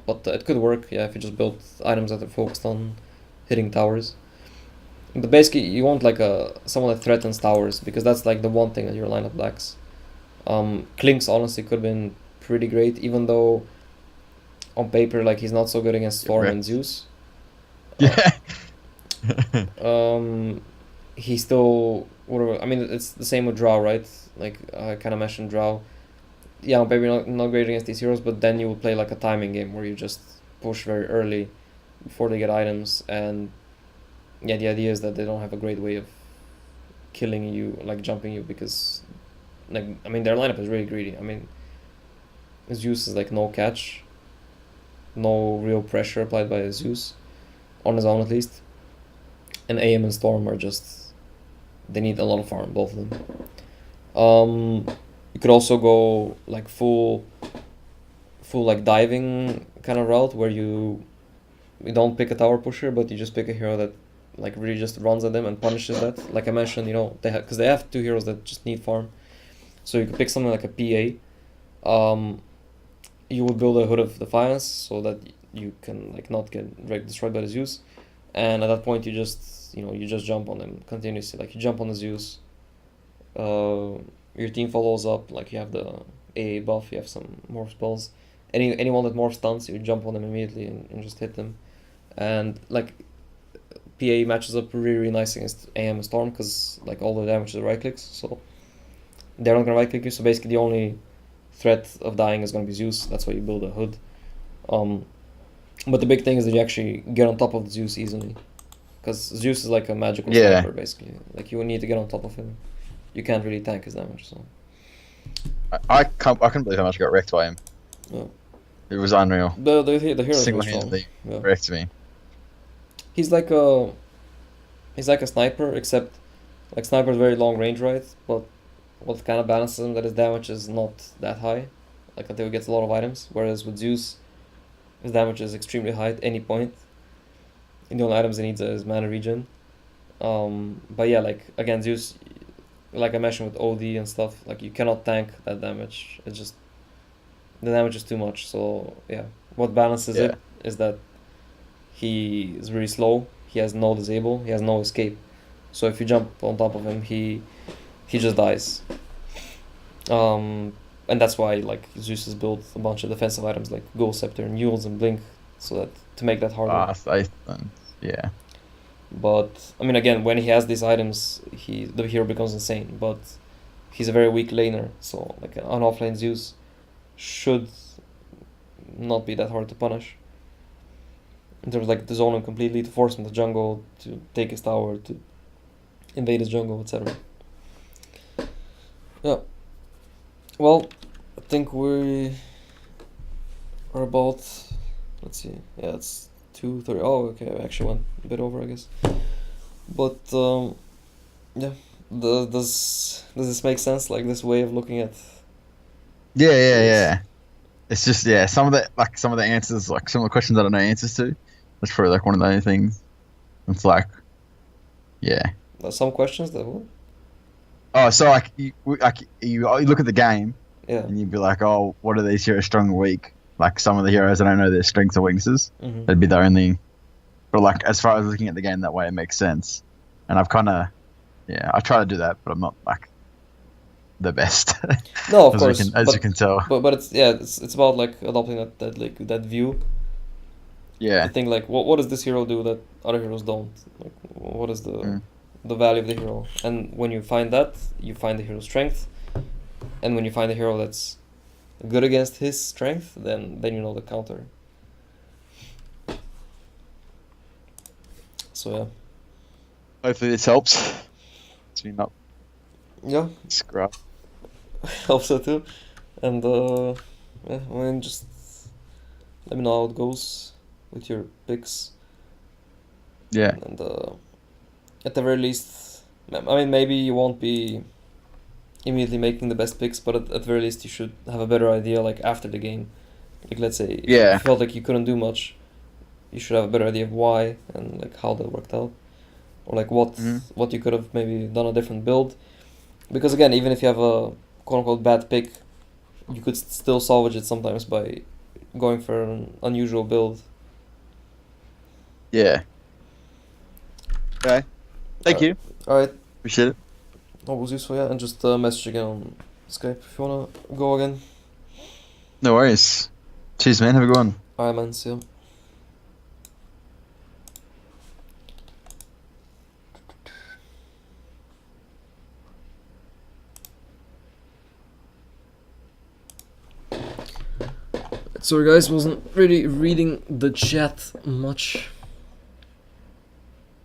but it could work. Yeah, if you just build items that are focused on hitting towers. But basically, you want like someone that threatens towers because that's like the one thing that your lineup lacks. Klinks honestly could have been pretty great, even though on paper like he's not so good against Storm and Wrecked. Zeus. Yeah. He still it's the same with Drow, right? Like I kind of mentioned Drow. Yeah, on paper not great against these heroes, but then you will play like a timing game where you just push very early before they get items, and yeah, the idea is that they don't have a great way of killing you, like jumping you, because their lineup is really greedy. Zeus is like no catch, no real pressure applied by Zeus, on his own at least, and AM and Storm are just they need a lot of farm, both of them. You could also go like full like diving kind of route where you don't pick a tower pusher, but you just pick a hero that like really just runs at them and punishes that. Like I mentioned, because they have two heroes that just need farm, so you could pick something like a PA. You would build a Hood of Defiance so that you can like not get destroyed by the Zeus, and at that point you just jump on them continuously. Like you jump on the Zeus. Your team follows up. Like you have the AA buff, you have some morph spells. Anyone that morph stunts, you jump on them immediately and just hit them. And like PA matches up really, really nice against AM and Storm because like all the damage is right clicks, so they're not gonna right click you. So basically, the only threat of dying is gonna be Zeus. That's why you build a Hood. But the big thing is that you actually get on top of the Zeus easily, because Zeus is like a magical sniper basically. Like you need to get on top of him. You can't really tank his damage. So I couldn't believe how much I got wrecked by him. yeah. It was unreal. The hero is really strong. Single-handedly Yeah. wrecked me. He's like a sniper, except like sniper is very long range, right? But what kind of balances him that his damage is not that high. like until he gets a lot of items. Whereas with Zeus, his damage is extremely high at any point. And the only items he needs is mana regen. But yeah, like again, Zeus, like I mentioned with OD and stuff, like you cannot tank that damage. It's just the damage is too much. So yeah, what balances Yeah. it is that he is really slow. He has no disable. He has no escape. So if you jump on top of him, he just dies. And that's why like Zeus has built a bunch of defensive items like Ghost Scepter and Yules and Blink, so that to make that harder. Yeah. But I mean, again, when he has these items, the hero becomes insane. But he's a very weak laner, so like an offlane Zeus should not be that hard to punish. In terms of like to zone him completely, to force him to jungle, to take his tower, to invade his jungle, etc. Yeah. Well, I think we are about. Let's see. Yeah, it's 2:30. Oh, okay. I actually went a bit over, I guess. But yeah. Does this make sense? Like this way of looking at? Yeah. It's just some of the answers, like some of the questions I don't know answers to. That's probably like one of the only things. It's like, yeah. Some questions that will. Oh, so like you look at the game Yeah. and you'd be like, oh, what are these heroes strong or weak? Like some of the heroes, I don't know their strengths or weaknesses. Mm-hmm. That'd be the only. But like as far as looking at the game that way, it makes sense. And I've kind of, I try to do that, but I'm not like the best. No, of as course. you can tell. But it's about like adopting that view. Yeah. I think like what does this hero do that other heroes don't? Like what is Mm. the value of the hero? And when you find that, you find the hero's strength. And when you find a hero that's good against his strength, then you know the counter. So yeah. Hopefully this helps. So you're not Yeah, scrub. hope so too. And yeah, I mean just let me know how it goes with your picks. Yeah. And at the very least, I mean, maybe you won't be immediately making the best picks, but at the very least, you should have a better idea, like after the game. Like, let's say, if Yeah. you felt like you couldn't do much, you should have a better idea of why and like how that worked out, or like what you could have maybe done a different build. Because again, even if you have a quote unquote bad pick, you could still salvage it sometimes by going for an unusual build. Yeah. Okay. Thank you. All right. Appreciate it. That was useful, yeah, and just message again on Skype if you wanna go again. No worries. Cheers, man. Have a good one. Alright, man, see ya. Sorry guys, wasn't really reading the chat much.